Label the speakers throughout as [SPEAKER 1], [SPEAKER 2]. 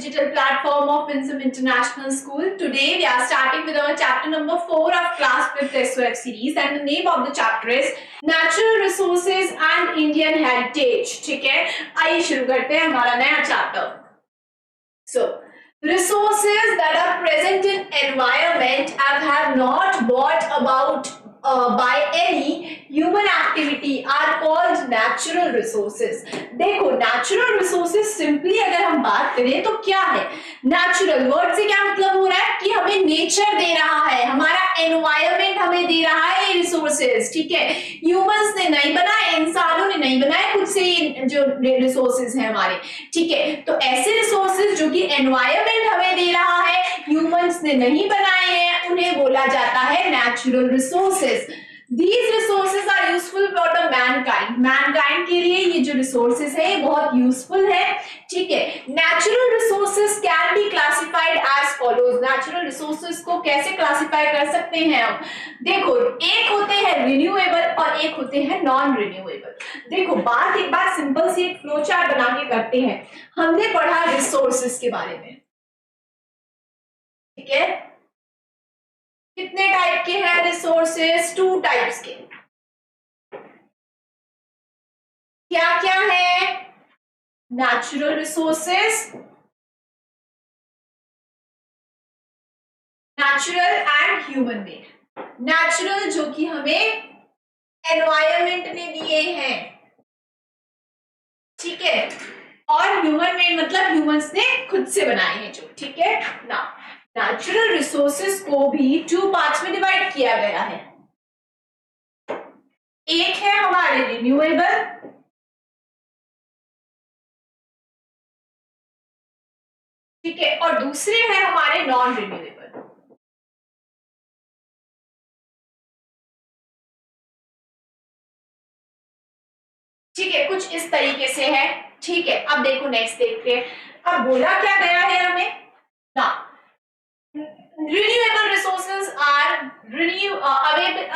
[SPEAKER 1] digital platform of Winsome International School. Today we are starting with our chapter number 4 of class 5th SOF series, and the name of the chapter is Natural Resources and Indian Heritage. ठीक है, आइए शुरू करते हैं हमारा नया chapter. So, resources that are present in environment and have not brought about by any human activity are called natural resources. देखो, natural resources simply अगर हम बात करें तो क्या है? Natural वर्ड से क्या मतलब हो रहा है कि हमें नेचर दे रहा है, हमारा एनवायरमेंट हमें दे रहा है ये रिसोर्सेज. ठीक है, ह्यूमंस ने नहीं बनाए, इंसानों ने नहीं बनाए, खुद से ये जो रिसोर्सेज है हमारे. ठीक है, तो ऐसे रिसोर्सेज जो कि एनवायरमेंट हमें दे रहा है, ह्यूमंस ने नहीं बनाए हैं, उन्हें बोला जाता है natural resources. These resources are useful for the mankind. Mankind के लिए ये जो resources है ये बहुत useful है. ठीक है, natural resources can be classified as follows. Natural resources को कैसे classify कर सकते हैं हम? देखो, एक होते हैं renewable और एक होते हैं non renewable. देखो, बात एक बार सिंपल सी एक फ्लो चार्ट बना के करते हैं. हमने पढ़ा resources के बारे में. ठीक है, कितने टाइप के हैं रिसोर्सेस? 2 टाइप्स के. क्या क्या है? Natural resources, natural and human made. Natural जो कि हमें एनवायरमेंट ने दिए हैं, ठीक है, और ह्यूमन मेड मतलब ह्यूमंस ने खुद से बनाए हैं जो. ठीक है ना, नेचुरल रिसोर्सेस को भी 2 पार्ट्स में डिवाइड किया गया है. एक है हमारे रिन्यूएबल, ठीक है, और दूसरे हैं हमारे नॉन रिन्यूएबल. ठीक है, कुछ इस तरीके से है. ठीक है, अब देखो नेक्स्ट देखते हैं. अब बोला क्या गया है हमें ना, renewable resources are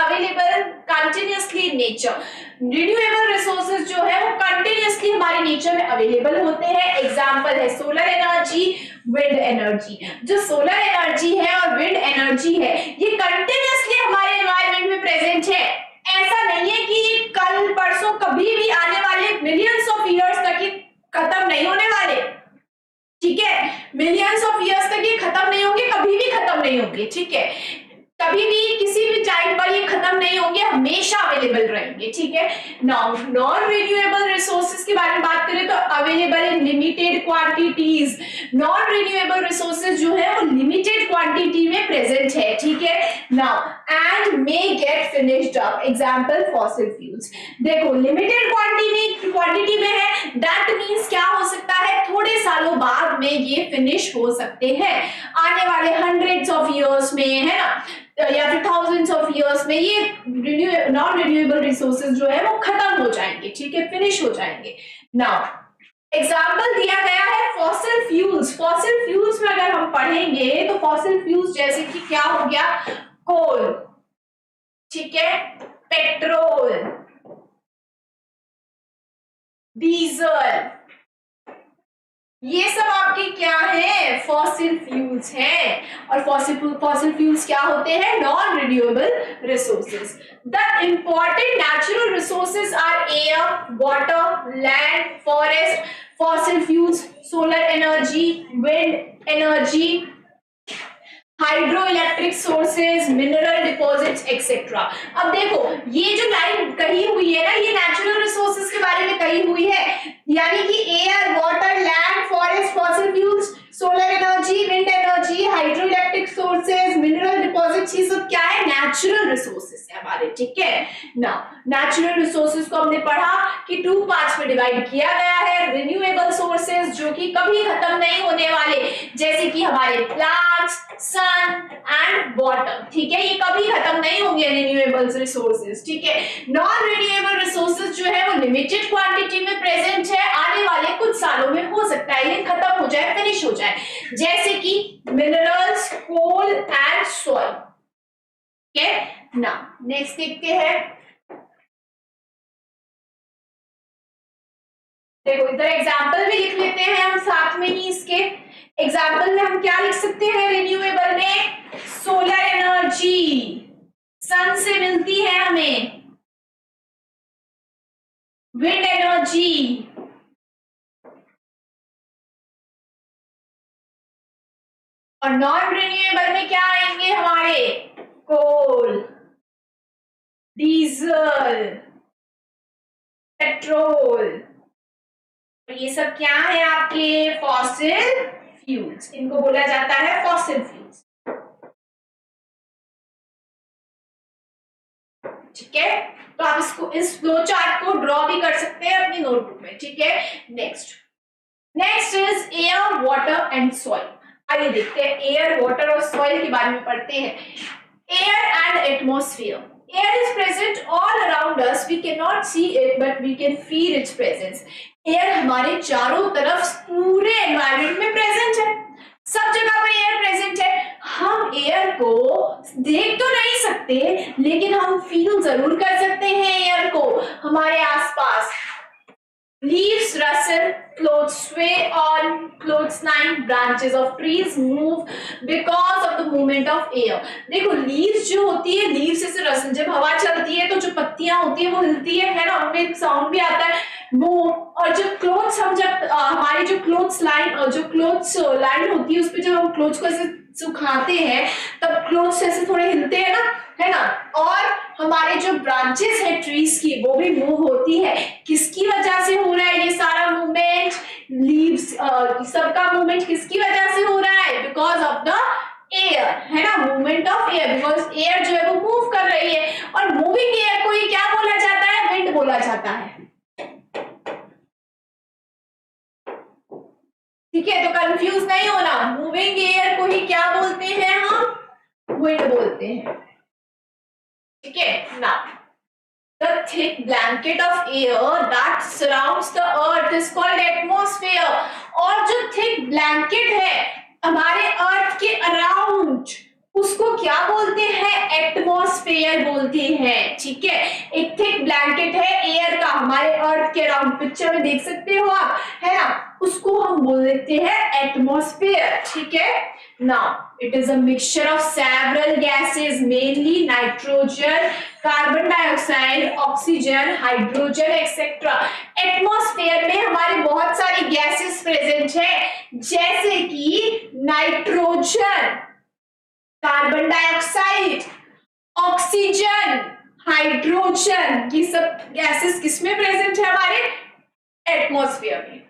[SPEAKER 1] available continuously in nature. renewable resources जो है वो continuously हमारे नेचर में अवेलेबल होते हैं. एग्जांपल है सोलर एनर्जी, विंड एनर्जी. जो सोलर एनर्जी है और विंड एनर्जी है ये कंटिन्यूअसली हमारे एनवायरनमेंट में प्रेजेंट है. ऐसा नहीं है कि कल परसों कभी भी आने वाले मिलियंस ऑफ ईयर्स तक ये खत्म नहीं होने वाले. ठीक है, मिलियंस ऑफ ईयर्स तक ये खत्म नहीं होंगे, कभी भी खत्म नहीं होंगे. ठीक है, कभी भी किसी भी टाइम पर ये खत्म नहीं होंगे, हमेशा अवेलेबल रहेंगे. ठीक है, नाउ नॉन रिन्यूएबल रिसोर्सेज के बारे में बात करें तो available in limited quantities. Non renewable resources जो है वो लिमिटेड क्वांटिटी में प्रेजेंट है. ठीक है, now and may gate finished up. Example fossil fuels. देखो, लिमिटेड क्वांटिटी में है, दैट मींस क्या हो सकता है, थोड़े सालों बाद में ये फिनिश हो सकते हैं. आने वाले हंड्रेड्स ऑफ इयर्स में, है ना, या फिर थाउजेंड्स ऑफ इयर्स में ये नॉन रिन्यूएबल रिसोर्सेज जो है वो खत्म हो जाएंगे. ठीक है, फिनिश हो जाएंगे. नाउ एग्जाम्पल दिया गया है फॉसिल फ्यूल्स. फॉसिल फ्यूल्स में अगर हम पढ़ेंगे तो फॉसिल फ्यूल्स जैसे कि क्या हो गया, कोल, ठीक है, पेट्रोल, डीजल, ये सब आपके क्या है, फॉसिल फ्यूल्स हैं. और फॉसिल फ्यूल्स क्या होते हैं, non renewable resources. The important natural resources are air, water, land, forest, fossil fuels, solar energy, wind energy, hydro electric sources, mineral deposits etcetera. अब देखो, ये जो लाइन कही हुई है ना, ये नेचुरल रिसोर्सेज के बारे में कही हुई है. यानी कि air, water, land, forest, fossil fuels, solar energy, wind energy, hydro electric sources, mineral deposits, ये सब क्या है, नेचुरल रिसोर्सेज है हमारे. ठीक है ना, नेचुरल रिसोर्सेज को हमने पढ़ा कि 2 पार्ट्स में डिवाइड किया गया है. रिन्यूएबल सोर्सेज जो कि कभी खत्म नहीं होने वाले, जैसे कि हमारे प्लांट्स, सन एंड वाटर. ठीक है, ये कभी खत्म नहीं होंगे रिन्यूएबल रिसोर्सेज. ठीक है, नॉन रिन्यूएबल रिसोर्सेज जो है वो लिमिटेड क्वांटिटी में प्रेजेंट है, आने वाले कुछ सालों में हो सकता है ये खत्म हो जाए, फिनिश हो जाए, जैसे कि मिनरल्स, कोल एंड सॉइल. ठीक है ना, नेक्स्ट देखते हैं. देखो, इधर एग्जांपल भी लिख लेते हैं हम साथ में ही इसके. एग्जाम्पल में हम क्या लिख सकते हैं रिन्यूएबल में? सोलर एनर्जी सन से मिलती है हमें, विंड एनर्जी, और नॉन रिन्यूएबल में क्या आएंगे हमारे? कोल, डीजल, पेट्रोल, ये सब क्या है आपके? फॉसिल फ्यूल्स, इनको बोला जाता है फॉसिल फ्यूल्स। ठीक है, तो आप इसको इस फ्लो चार्ट को ड्रॉ भी कर सकते हैं अपनी नोटबुक में। ठीक है, next is air, water and soil. आइए देखते हैं एयर, वाटर और सॉइल के बारे में पढ़ते हैं। Air and atmosphere. Air is present all around us. We cannot see it, but we can feel its presence. Air हमारे चारों तरफ पूरे एनवायरमेंट में प्रेजेंट है, सब जगह पर एयर प्रेजेंट है। हम एयर को देख तो नहीं सकते, लेकिन हम फील जरूर कर सकते हैं एयर को हमारे आसपास। Leaves rustle, clothes sway on clothes line, branches of trees move because of the movement of air. देखो leaves जो होती है, leaves से रसल, जब हवा चलती है तो जो पत्तियां होती है वो हिलती है ना, उनमें एक साउंड भी आता है वो। और जो क्लोथ्स हम जब हमारी जो क्लोथ्स लाइन होती है उस पर जब हम क्लोथ्स को ऐसे सुखाते हैं तब क्लोथ्स ऐसे थोड़े हिलते हैं ना, है ना। और हमारे जो ब्रांचेस है ट्रीज की वो भी मूव होती है। किसकी वजह से हो रहा है ये सारा मूवमेंट? लीव्स सबका मूवमेंट किसकी वजह से हो रहा है? बिकॉज ऑफ द एयर, है ना, movement of air. Because air जो है वो मूव कर रही है, और मूविंग एयर को ही क्या बोला जाता है? विंड बोला जाता है। ठीक है, तो कंफ्यूज नहीं होना, मूविंग एयर को ही क्या बोलते हैं हम? विंड बोलते हैं। ठीक है, now the thick blanket of air that surrounds the earth is called atmosphere. और जो thick blanket है हमारे अर्थ के अराउंड, उसको क्या बोलते हैं? एटमॉस्फेयर बोलते हैं। ठीक है, एक थिक ब्लैंकेट है एयर का हमारे अर्थ के अराउंड, पिक्चर में देख सकते हो आप, है ना, उसको हम बोल देते हैं एटमॉस्फेयर। ठीक है, now it is a mixture of several gases, mainly nitrogen, carbon dioxide, oxygen, hydrogen etcetera. Atmosphere में हमारे बहुत सारी गैसेस प्रेजेंट है, जैसे कि nitrogen, carbon dioxide, oxygen, hydrogen, ये सब गैसेस किसमें प्रेजेंट है? हमारे एटमॉस्फेयर में।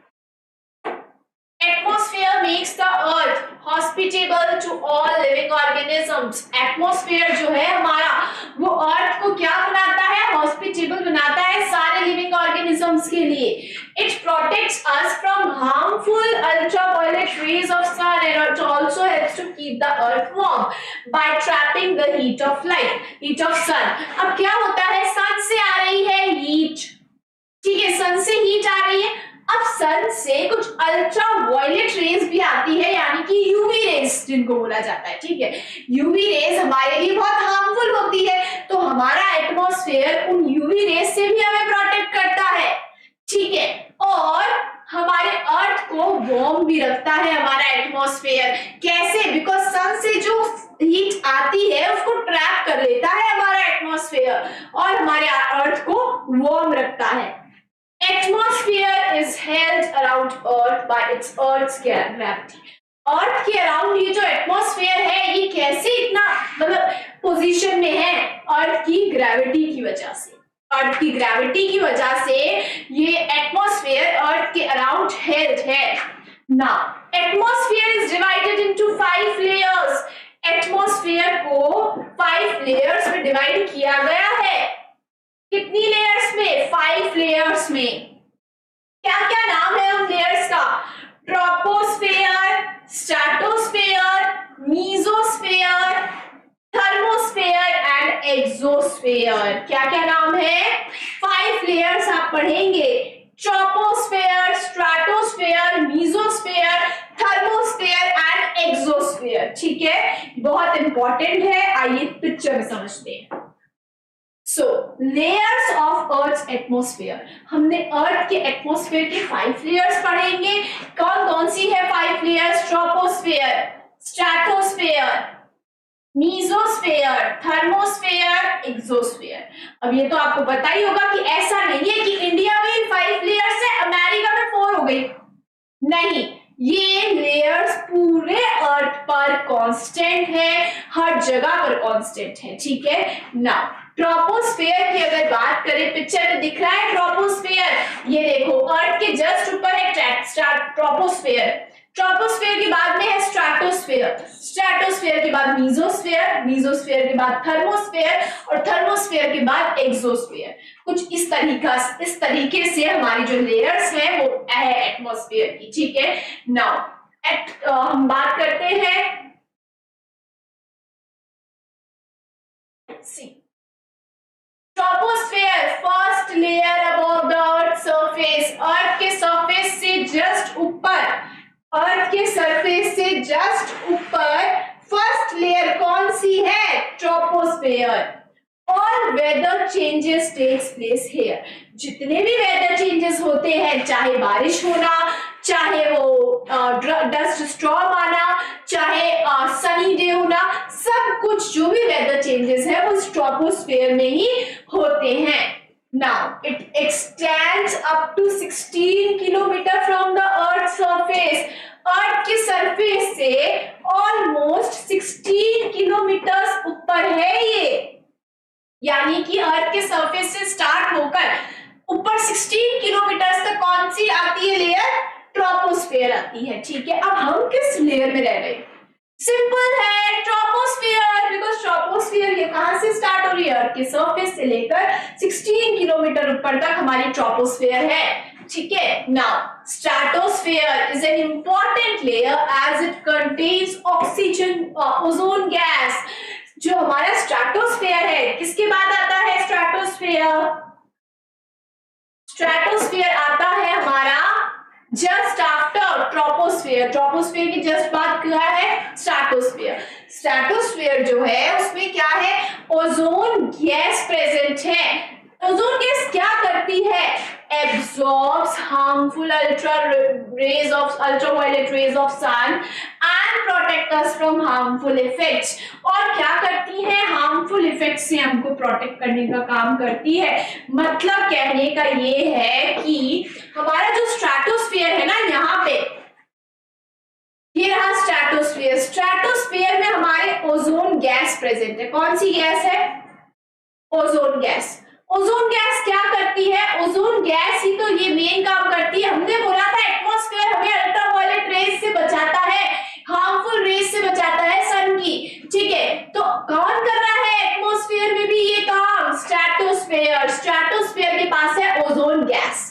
[SPEAKER 1] Atmosphere makes the earth hospitable to all living organisms. Atmosphere जो है हमारा वो अर्थ को क्या बनाता है? हॉस्पिटेबल बनाता है सारे लिविंग ऑर्गेनिजम्स के लिए। It protects us from harmful ultraviolet rays of sun and it also helps to keep the earth warm by trapping the heat of light, heat of sun. अब क्या होता है? सन से आ रही है हीट, ठीक है, सन से हीट आ रही है। अब सन से कुछ अल्ट्रा वायलेट रेज भी आती है, यानी कि यूवी रेज जिनको बोला जाता है। ठीक है, यूवी रेज हमारे लिए बहुत हार्मफुल होती है, तो हमारा एटमॉस्फेयर उन यूवी रेज से भी हमें प्रोटेक्ट करता है। ठीक है, और हमारे अर्थ को वार्म भी रखता है हमारा एटमॉस्फेयर। कैसे? बिकॉज सन से जो हीट आती है उसको ट्रैप कर लेता है हमारा एटमॉस्फेयर और हमारे अर्थ को वार्म रखता है। Atmosphere is held around Earth by its Earth's gravity. अर्थ के अराउंड ये जो एटमॉस्फेयर है ये कैसे इतना मतलब पोजीशन में है? अर्थ की ग्रेविटी की वजह से। अर्थ की ग्रेविटी की वजह से ये एटमॉस्फेयर अर्थ के अराउंड हेल्ड है। Now atmosphere is divided into 5 layers. Atmosphere को 5 लेयर्स में डिवाइड किया गया है। कितनी लेयर्स में? 5 लेयर्स में। क्या क्या नाम है उन लेयर्स का? Troposphere, stratosphere, mesosphere, thermosphere and exosphere. क्या क्या नाम है? 5 लेयर्स आप पढ़ेंगे, troposphere, stratosphere, mesosphere, thermosphere and exosphere. ठीक है, बहुत इंपॉर्टेंट है, आइए पिक्चर में समझते हैं। So, layers of Earth's atmosphere. हमने अर्थ के एटमॉस्फेयर के 5 लेयर्स पढ़ेंगे। कौन कौन सी है 5 layers? Troposphere, mesosphere, thermosphere, exosphere. अब ये तो आपको पता ही होगा कि ऐसा नहीं है कि इंडिया में 5 लेयर्स है, अमेरिका में 4 हो गई, नहीं, ये लेयर्स पूरे अर्थ पर कांस्टेंट है, हर जगह पर कांस्टेंट है, ठीक है ना। ट्रोपोस्फेयर की अगर बात करें, पिक्चर में दिख रहा है ट्रोपोस्फेयर, ये देखो अर्थ के जस्ट ऊपर है ट्रोपोस्फेयर, ट्रोपोस्फेयर के बाद में है स्ट्रेटोस्फेयर, स्ट्रेटोस्फेयर के बाद मीजोस्फेयर, मीजोस्फेयर के बाद थर्मोस्फेयर और थर्मोस्फेयर के बाद एक्सोस्फेयर। कुछ इस तरीके से हमारी जो लेयर्स हैं वो है एटमॉस्फेयर की, ठीक है। नाउ हम बात करते हैं troposphere, first layer above the earth surface, earth के सरफेस से जस्ट ऊपर, अर्थ के सरफेस से जस्ट ऊपर फर्स्ट लेयर कौन सी है? Troposphere. All weather changes takes place here, जितने भी वेदर चेंजेस होते हैं, चाहे बारिश होना, चाहे वो डस्ट स्टॉर्म आना, चाहे सनी डे होना, सब कुछ जो भी वेदर चेंजेस है वो ट्रोपोस्फेयर में ही होते हैं। Now it extends up to 16 kilometre from the Earth's surface. अर्थ के सरफेस से ऑलमोस्ट 16 किलोमीटर ऊपर है ये, यानी कि अर्थ के सरफेस से स्टार्ट होकर ऊपर 16 किलोमीटर तक कौन सी आती है लेयर? ट्रोपोस्फेयर आती है, ठीक है। अब हम किस लेयर में रह रहे हैं? सिंपल है, ट्रोपोस्फेयर, बिकॉज ट्रोपोस्फेयर ये कहां से स्टार्ट हो रही है? अर्थ के सरफेस से लेकर 16 किलोमीटर ऊपर तक हमारी ट्रोपोस्फेयर है, ठीक है। Now stratosphere is an important layer as it contains oxygen, ozone gas. जो हमारा स्ट्रेटोस्फेयर है, किसके बाद आता है स्ट्रेटोस्फेयर? स्ट्रेटोस्फेयर आता है हमारा जस्ट आफ्टर ट्रोपोस्फेयर, ट्रोपोस्फेयर की जस्ट बाद क्या है? स्ट्रेटोस्फेयर। स्ट्रेटोस्फेयर जो है उसमें क्या है? ओजोन गैस प्रेजेंट है। ओजोन गैस क्या करती है? Absorbs harmful ultraviolet rays of sun and protect us from harmful effects. और क्या करती है? हार्मफुल इफेक्ट्स से हमको प्रोटेक्ट करने का काम करती है। मतलब कहने का ये है कि हमारा जो स्ट्रेटोस्फेयर है ना, यहाँ पे ये रहा स्ट्रेटोस्फेयर, स्ट्रेटोस्फेयर में हमारे ओजोन गैस प्रेजेंट है। कौन सी गैस है? Ozone gas. ओजोन गैस क्या करती है? ओजोन गैस ही तो ये मेन काम करती है। हमने बोला था एटमॉस्फेयर हमें अल्ट्रावायलेट रेज से बचाता है, हार्मफुल रेज से बचाता है सन की, ठीक है। तो कौन कर रहा है एटमॉस्फेयर में भी ये काम? स्ट्रेटोस्फेयर। स्ट्रेटोस्फेयर के पास है ओजोन गैस,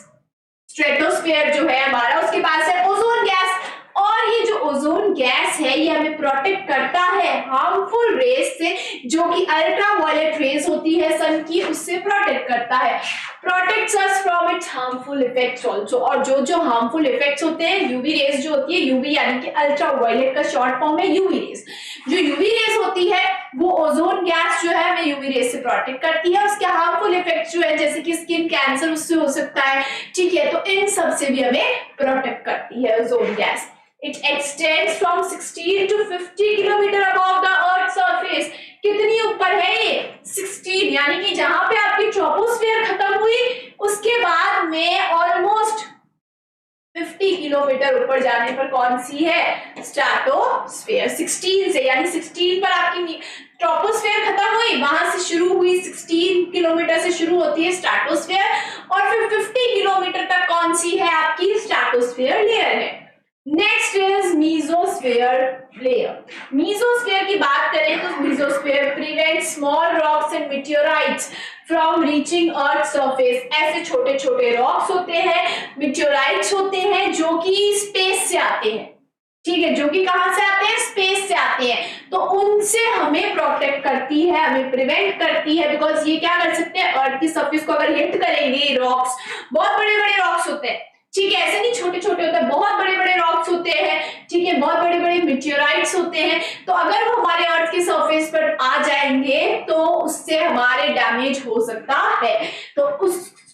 [SPEAKER 1] स्ट्रेटोस्फेयर जो है हमारा उसके पास है ओजोन गैस। और ये जो ओजोन गैस है ये हमें प्रोटेक्ट करता है हार्मफुल रेज से, जो कि अल्ट्रावायलेट रेज होती है सन की, उससे प्रोटेक्ट करता है, protects us from its harmful effects also. और जो जो हार्मफुल इफेक्ट्स होते हैं, यूवी रेज जो होती है, यूवी यानी कि अल्ट्रावायलेट का शॉर्ट फॉर्म है यूवी रेज, जो यूवी रेज होती है वो ओजोन गैस जो है हमें यूवी रेज से प्रोटेक्ट करती है। उसके हार्मफुल इफेक्ट्स जो है जैसे कि स्किन कैंसर उससे हो सकता है, ठीक है, तो इन सब से भी हमें प्रोटेक्ट करती है ozone gas. It extends from 16 to 50 kilometre above the Earth surface। कितनी ऊपर है ये? 16, यानी कि जहां पे आपकी ट्रोपोस्फेयर खत्म हुई उसके बाद में ऑलमोस्ट 50 किलोमीटर ऊपर जाने पर कौन सी है? स्ट्रेटोस्फेयर। 16 से, यानी 16 पर आपकी ट्रोपोस्फेयर खत्म हुई, वहां से शुरू हुई, 16 किलोमीटर से शुरू होती है स्ट्रेटोस्फेयर, और फिर 50 किलोमीटर तक कौन सी है? आपकी स्ट्रेटोस्फेयर लेयर है। Next is mesosphere layer. Mesosphere की बात करें तो mesosphere prevent small rocks and meteorites from reaching earth surface. ऐसे छोटे छोटे रॉक्स होते हैं, मेटेओराइट्स होते हैं जो कि स्पेस से आते हैं, ठीक है, जो कि कहां से आते हैं? स्पेस से आते हैं, तो उनसे हमें प्रोटेक्ट करती है, हमें प्रिवेंट करती है, बिकॉज ये क्या कर सकते हैं? अर्थ की सरफेस को अगर हिट करेंगे, रॉक्स बहुत बड़े बड़े रॉक्स होते हैं, ठीक है, ऐसे नहीं छोटे छोटे होते हैं, बहुत बड़े बड़े रॉक्स होते हैं, ठीक है, बहुत बड़े बड़े मेटेओराइट्स होते हैं, तो अगर वो हमारे अर्थ के सरफेस पर आ जाएंगे तो उससे हमारे डैमेज हो सकता है। तो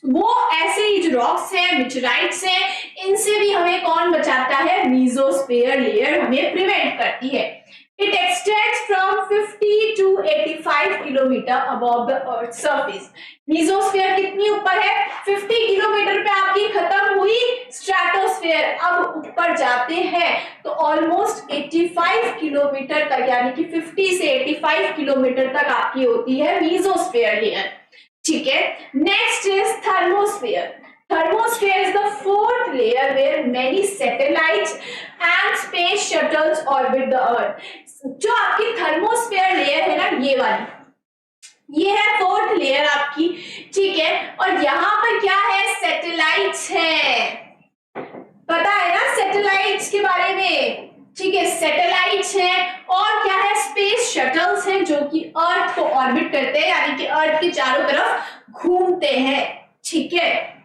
[SPEAKER 1] वो ऐसे ही जो रॉक्स हैं, मेटेओराइट्स हैं, इनसे भी हमें कौन बचाता है? मीजोस्फेयर लेयर हमें प्रिवेंट करती है। It extends from 50 kilometre above the earth surface. Mesosphere कितनी ऊपर है? 50 किलोमीटर पे आपकी खत्म हुई स्ट्रेटोस्फीयर, अब ऊपर जाते हैं तो ऑलमोस्ट 85 किलोमीटर तक, यानी कि 50 से 85 किलोमीटर तक आपकी होती है मीजोस्फीयर लेयर। ठीक है, next is thermosphere. Thermosphere is the fourth layer where many satellites and space shuttles orbit the Earth. जो आपकी थर्मोस्फीयर लेयर है ना, ये वाली, ये है फोर्थ लेयर आपकी। ठीक है, और यहाँ पर क्या है? सैटेलाइट्स है, पता है ना सैटेलाइट्स के बारे में। ठीक है, सैटेलाइट्स हैं और क्या है? स्पेस शटल्स हैं जो कि अर्थ को ऑर्बिट करते हैं, यानी कि अर्थ के चारों तरफ घूमते हैं। ठीक है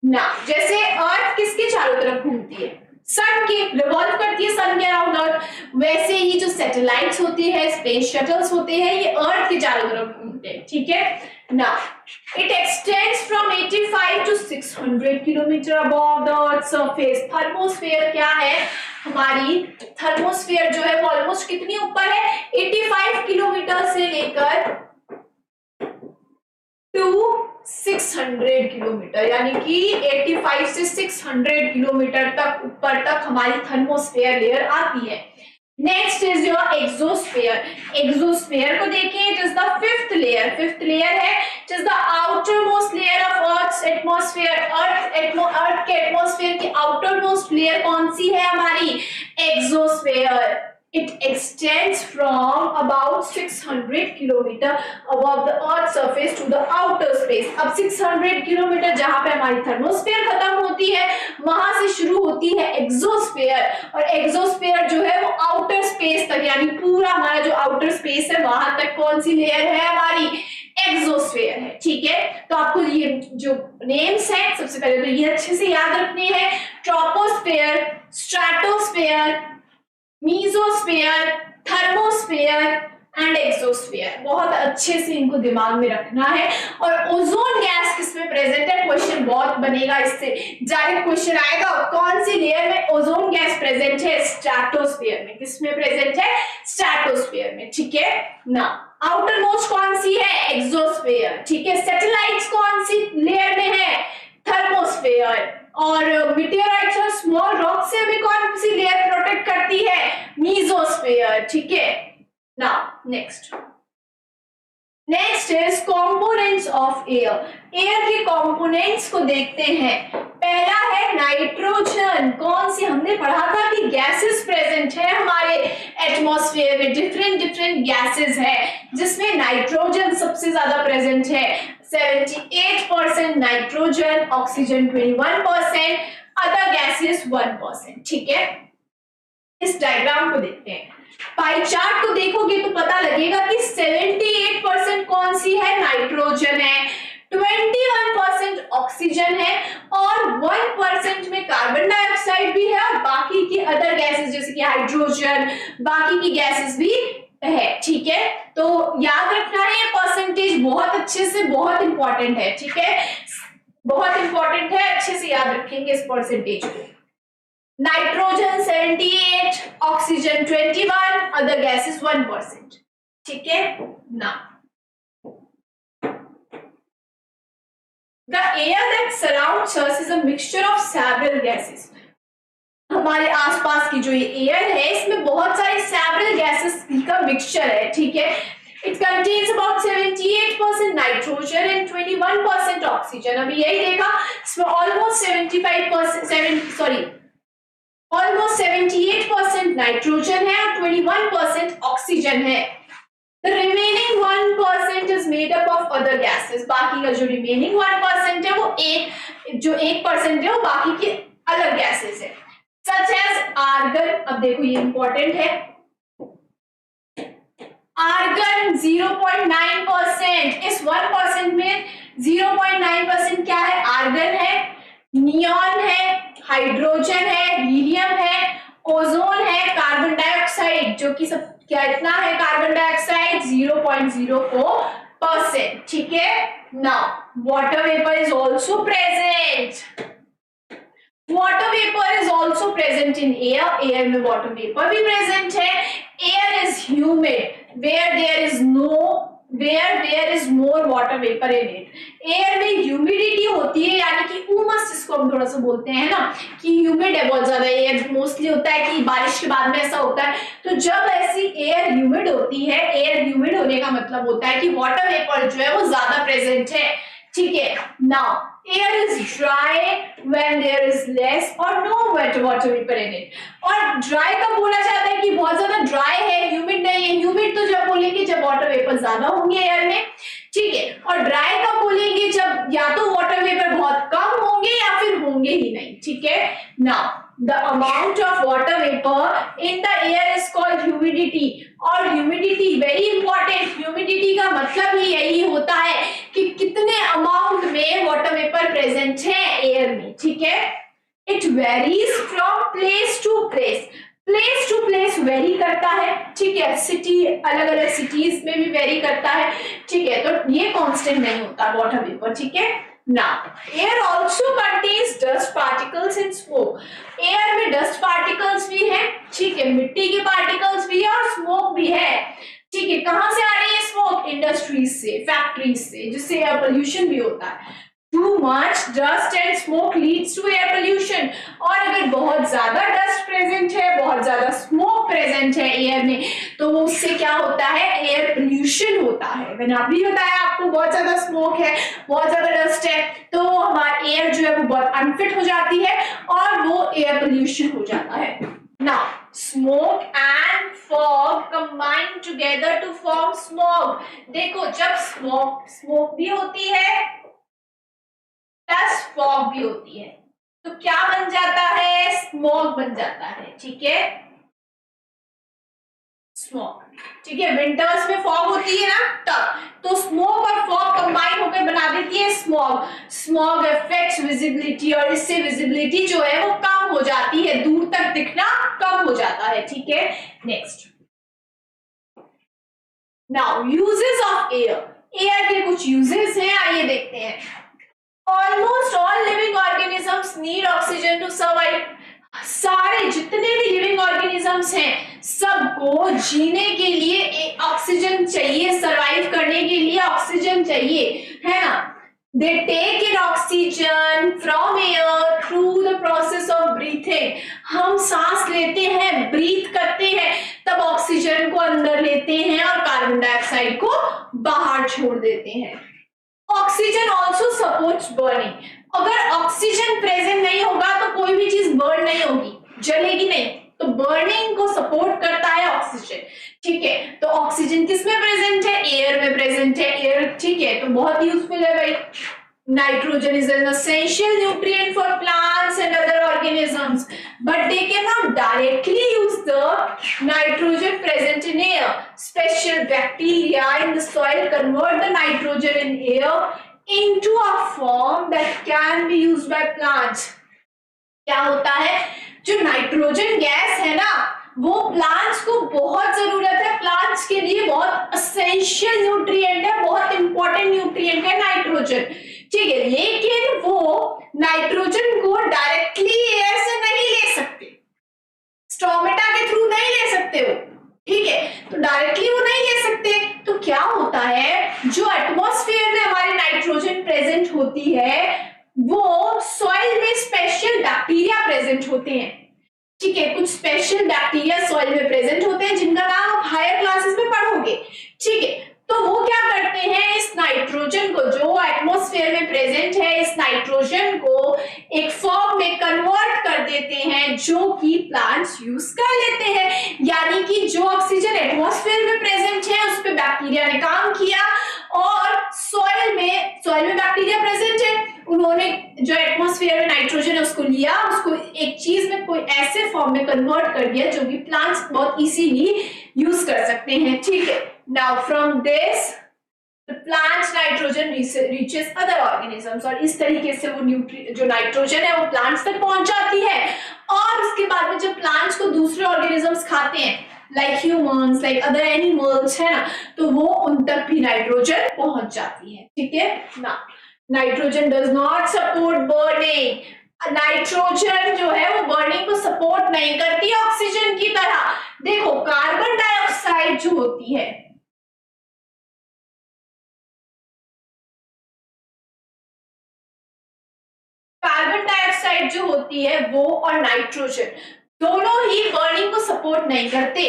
[SPEAKER 1] ना, जैसे अर्थ किसके चारों तरफ घूमती है? सन के, रिवॉल्व करती है सन के अराउंड अर्थ, वैसे ही जो सैटेलाइट्स होती है, स्पेस शटल्स होते हैं, ये अर्थ के चारों तरफ घूमते हैं। ठीक है ना, it extends from 85 to 600 kilometre above the earth surface. Thermosphere क्या है हमारी? थर्मोस्फीयर जो है वो ऑलमोस्ट कितनी ऊपर है? 85 किलोमीटर से लेकर टू 600 किलोमीटर, यानी कि 85 से 600 किलोमीटर तक ऊपर तक हमारी थर्मोस्फीयर लेयर आती है। Next is your exosphere. Exosphere को देखिए, it is the fifth layer. Fifth layer है, it is the outer most layer of earth atmosphere. Earth के एटमॉस्फेयर की आउटर मोस्ट लेयर कौन सी है हमारी? Exosphere. It extends from about 600 kilometer above the Earth's surface to the outer space. अब 600 kilometre जहां पे हमारी थर्मोस्फीयर खत्म होती है, वहां से शुरू होती है एक्सोस्फीयर, और एक्सोस्फीयर जो है वो आउटर स्पेस तक, यानी पूरा हमारा जो आउटर स्पेस है वहां तक कौन सी लेयर है हमारी? एक्सोस्फीयर है। ठीक है, तो आपको ये जो नेम्स हैं सबसे पहले तो ये अच्छे से याद रखने हैं। Troposphere, stratosphere, mesosphere, thermosphere and exosphere, बहुत अच्छे से इनको दिमाग में रखना है। और ओजोन गैस किसमें प्रेजेंट है? क्वेश्चन बहुत बनेगा इससे, डायरेक्ट क्वेश्चन आएगा, कौन सी लेयर में ओजोन गैस प्रेजेंट है? स्ट्रेटोस्फीयर में। किसमें प्रेजेंट है? स्ट्रेटोस्फीयर में। ठीक है ना, आउटर मोस्ट कौन सी है? एक्सोस्फीयर। ठीक है, सैटेलाइट्स कौन सी लेयर में है? थर्मोस्फीयर। और मीटियोराइट्स और स्मॉल रॉक से हमें कौन सी लेयर प्रोटेक्ट करती है? मीजोस्फीयर। ठीक है ना, next is components of air. Air के कंपोनेंट्स को देखते हैं। पहला है नाइट्रोजन। कौन सी? हमने पढ़ा था कि गैसेस प्रेजेंट है हमारे एटमॉस्फेयर में, डिफरेंट गैसेस है, जिसमें नाइट्रोजन सबसे ज्यादा प्रेजेंट है, 78% नाइट्रोजन, ऑक्सीजन 21%, अदर गैसेस 1%। ठीक है, इस डायग्राम को देखते हैं। पाई चार्ट को देखोगे तो पता लगेगा कि 78% कौन सी है? नाइट्रोजन है, 21% ऑक्सीजन है, और 1% में कार्बन डाइऑक्साइड भी है, और बाकी की अदर गैसेस जैसे कि हाइड्रोजन, बाकी की गैसेस भी है। ठीक है, तो याद रखना है ये परसेंटेज बहुत अच्छे से, बहुत इंपॉर्टेंट है। ठीक है, बहुत इंपॉर्टेंट है, अच्छे से याद रखेंगे इस परसेंटेज को। Nitrogen 78, oxygen 21, other gases 1%। ठीक है ना, the air that surrounds us is a mixture of several gases. हमारे आसपास की जो ये एयर है इसमें बहुत सारे सेवरल गैसेस का मिक्सचर है। ठीक है, it contains about 78% nitrogen and 21% oxygen. अभी यही देखा, इसमें ऑलमोस्ट 78% नाइट्रोजन है और 21% ऑक्सीजन है। The remaining 1% is made up of other gases. बाकी का जो remaining 1% है वो 1% है वो बाकी के अलग गैसेस है, such as argon। अब देखो ये इंपॉर्टेंट है, आर्गन 0.9%। इस 1% में 0.9% क्या है? आर्गन है, नियॉन है, हाइड्रोजन है, हीलियम है, ओजोन है, कार्बन डाइऑक्साइड जो कि सब क्या इतना है? Carbon dioxide 0.04%। ठीक है, now water vapour is also present. Water vapour is also present in air. Air में वाटर वेपर भी प्रेजेंट है। Air is humid where there is no where there is more water vapour in it. Air में humidity होती है, यानी कि उमस जिसको हम थोड़ा सा बोलते हैं ना, कि ह्यूमिड है बहुत ज्यादा। एयर मोस्टली होता है कि बारिश के बाद में ऐसा होता है, तो जब ऐसी एयर ह्यूमिड होती है, एयर ह्यूमिड होने का मतलब होता है कि वाटर वेपर जो है वो ज्यादा प्रेजेंट है, ठीक है। Now air is dry when there is less और no wet water vapour in it. और ड्राई कब बोला जाता है कि बहुत ज्यादा ड्राई है, ह्यूमिड नहीं है। ह्यूमिड तो जब बोलेंगे जब वाटर वेपर ज्यादा होंगे एयर में, ठीक है। और ड्राई कब बोलेंगे जब या तो वाटर वेपर बहुत कम होंगे या फिर होंगे ही नहीं, ठीक है। Now the amount of water vapour in the air is called humidity. और ह्यूमिडिटी वेरी इंपॉर्टेंट, ह्यूमिडिटी का मतलब ही यही होता है कि कितने अमाउंट में वाटर वेपर प्रेजेंट है एयर में, ठीक है। It varies from place to place, place to place vary करता है, ठीक है। सिटी, अलग अलग सिटीज में भी वेरी करता है, ठीक है। तो ये कांस्टेंट नहीं होता वाटर वेपर, ठीक है। Now air also contains dust particles and smoke. Air में डस्ट पार्टिकल्स भी है, ठीक है, मिट्टी के पार्टिकल्स भी है और स्मोक भी है, ठीक है। कहां से आ रही है स्मोक? इंडस्ट्रीज से, फैक्ट्रीज से, जिससे एयर पोल्यूशन भी होता है। Too much dust and smoke leads to air pollution। और अगर बहुत ज्यादा डस्ट प्रेजेंट है, बहुत ज्यादा स्मोक प्रेजेंट है एयर में, तो उससे क्या होता है? एयर पोल्यूशन होता है। मैंने अभी बताया आपको, बहुत ज्यादा स्मोक है, बहुत ज्यादा डस्ट है, तो हमारी एयर जो है वो बहुत अनफिट हो जाती है और वो एयर पोल्यूशन हो जाता है। Now smoke and fog combine together to form smog. देखो, जब स्मोक भी होती है प्लस फॉग भी होती है, तो क्या बन जाता है? स्मॉग बन जाता है, ठीक है। स्मॉग, ठीक है। विंटर्स में फॉग होती है ना तब, तो स्मोक और फॉग कंबाइन होकर बना देती है स्मॉग। स्मॉग अफेक्ट्स विजिबिलिटी, और इससे विजिबिलिटी जो है वो कम हो जाती है, दूर तक दिखना कम हो जाता है, ठीक है। Next, now uses of air. Air के कुछ यूजेस हैं, आइए देखते हैं। Almost all living organisms need oxygen to survive। सारे जितने भी लिविंग ऑर्गेनिजम्स हैं, सबको जीने के लिए ऑक्सीजन चाहिए, सरवाइव करने के लिए ऑक्सीजन चाहिए, है ना। They take in oxygen from air through the process of breathing. हम सांस लेते हैं, ब्रीथ करते हैं, तब ऑक्सीजन को अंदर लेते हैं और कार्बन डाइऑक्साइड को बाहर छोड़ देते हैं। Oxygen also supports burning. अगर ऑक्सीजन प्रेजेंट नहीं होगा तो कोई भी चीज बर्न नहीं होगी, जलेगी नहीं, तो बर्निंग को सपोर्ट करता है ऑक्सीजन, ठीक है। तो ऑक्सीजन किस में प्रेजेंट है? एयर में प्रेजेंट है, एयर, ठीक है। तो बहुत यूजफुल है भाई। Nitrogen is an essential nutrient for plants and other organisms, but they cannot directly use the nitrogen present in air. Special bacteria in the soil convert the nitrogen in air into a form that can be used by plants। क्या होता है? जो nitrogen gas है ना, वो plants को बहुत जरूरत है, प्लांट्स के लिए बहुत एसेंशियल न्यूट्रिएंट है, बहुत इंपॉर्टेंट न्यूट्रिएंट है नाइट्रोजन, ठीक है। लेकिन वो नाइट्रोजन को डायरेक्टली एयर से नहीं ले सकते, स्टोमेटा के थ्रू नहीं ले सकते हो, ठीक है। तो डायरेक्टली वो नहीं ले सकते, तो क्या होता है? जो एटमॉस्फेयर में हमारी नाइट्रोजन प्रेजेंट होती है, वो सॉइल में स्पेशल बैक्टीरिया प्रेजेंट होते हैं, ठीक है। कुछ स्पेशल बैक्टीरिया सॉइल में प्रेजेंट होते हैं जिनका नाम आप हायर क्लासेस में पढ़ोगे, ठीक है। तो वो क्या करते हैं? इस नाइट्रोजन को जो एटमॉस्फेयर में प्रेजेंट है, इस नाइट्रोजन को एक फॉर्म में कन्वर्ट कर देते हैं जो कि प्लांट्स यूज कर लेते हैं। यानी कि जो ऑक्सीजन एटमॉस्फेयर में प्रेजेंट है उस पे बैक्टीरिया ने काम किया, और सॉइल में बैक्टीरिया प्रेजेंट है, उन्होंने जो एटमॉस्फेयर में नाइट्रोजन है उसको लिया, उसको एक चीज में कोई ऐसे फॉर्म में कन्वर्ट कर दिया जो कि प्लांट्स बहुत इजीली यूज कर सकते हैं, ठीक है। Now from this the plants nitrogen reaches other organisms, और इस तरीके से वो जो नाइट्रोजन है वो प्लांट्स तक पहुंच जाती है, और उसके बाद में जब प्लांट्स को दूसरे ऑर्गेनिजम्स खाते हैं, like humans, like other animals, है ना, तो वो उन तक भी नाइट्रोजन पहुंच जाती है, ठीक है ना। Nitrogen does not support burning. Nitrogen जो है वो बर्निंग को सपोर्ट नहीं करती ऑक्सीजन की तरह। देखो, कार्बन डाइऑक्साइड जो होती है कार्बन डाइऑक्साइड जो होती है वो और नाइट्रोजन दोनों ही बर्निंग को सपोर्ट नहीं करते,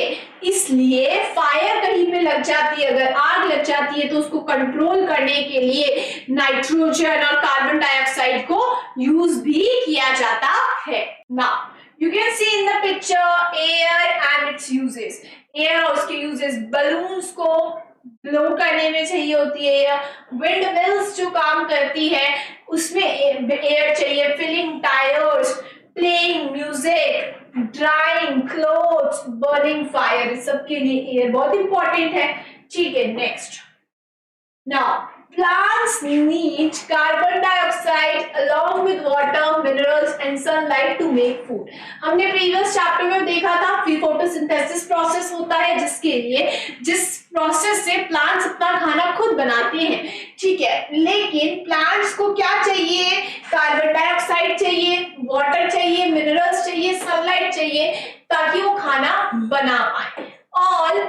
[SPEAKER 1] इसलिए फायर कहीं पे लग जाती है, अगर आग लग जाती है तो उसको कंट्रोल करने के लिए नाइट्रोजन और कार्बन डाइऑक्साइड को यूज भी किया जाता है। Now you can see in the picture air and it's uses. Air और उसके यूजेस, बलून्स को ब्लो करने में चाहिए होती है एयर, विंड मिल्स जो काम करती है उसमें एयर चाहिए, filling tyres, playing music, drying clothes, burning fire, सबके लिए एयर बहुत इंपॉर्टेंट है। ठीक है, next. Now plants need carbon dioxide along with water, minerals and sunlight to make food। हमने प्रीवियस चैप्टर में देखा था फोटोसिंथेसिस प्रोसेस होता है जिस प्रोसेस से प्लांट्स अपना खाना खुद बनाते हैं। ठीक है, लेकिन प्लांट्स को क्या चाहिए? कार्बन डाइऑक्साइड चाहिए, वाटर चाहिए, मिनरल्स चाहिए, सनलाइट चाहिए ताकि वो खाना बना पाए। All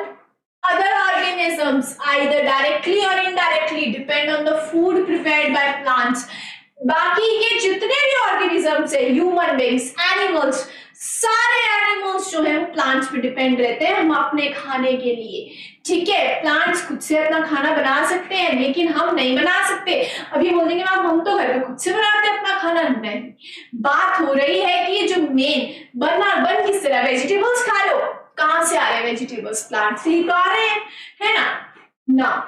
[SPEAKER 1] other organisms either directly or indirectly depend on the food prepared by plants। बाकी के जितने भी ऑर्गेनिजम्स है, ह्यूमन बींग्स, एनिमल्स, सारे एनिमल्स जो है वो प्लांट्स पे डिपेंड रहते हैं हम अपने खाने के लिए। ठीक है, प्लांट्स खुद से अपना खाना बना सकते हैं लेकिन हम नहीं बना सकते। अभी बोलेंगे मैम हम तो घर पे खुद से बनाते हैं अपना खाना, नहीं। बात हो रही है कि जो मेन बन किस तरह, वेजिटेबल्स खा लो, कहां से आ रहे हैं वेजिटेबल्स? प्लांट से ही तो आ रहे हैं, है ना।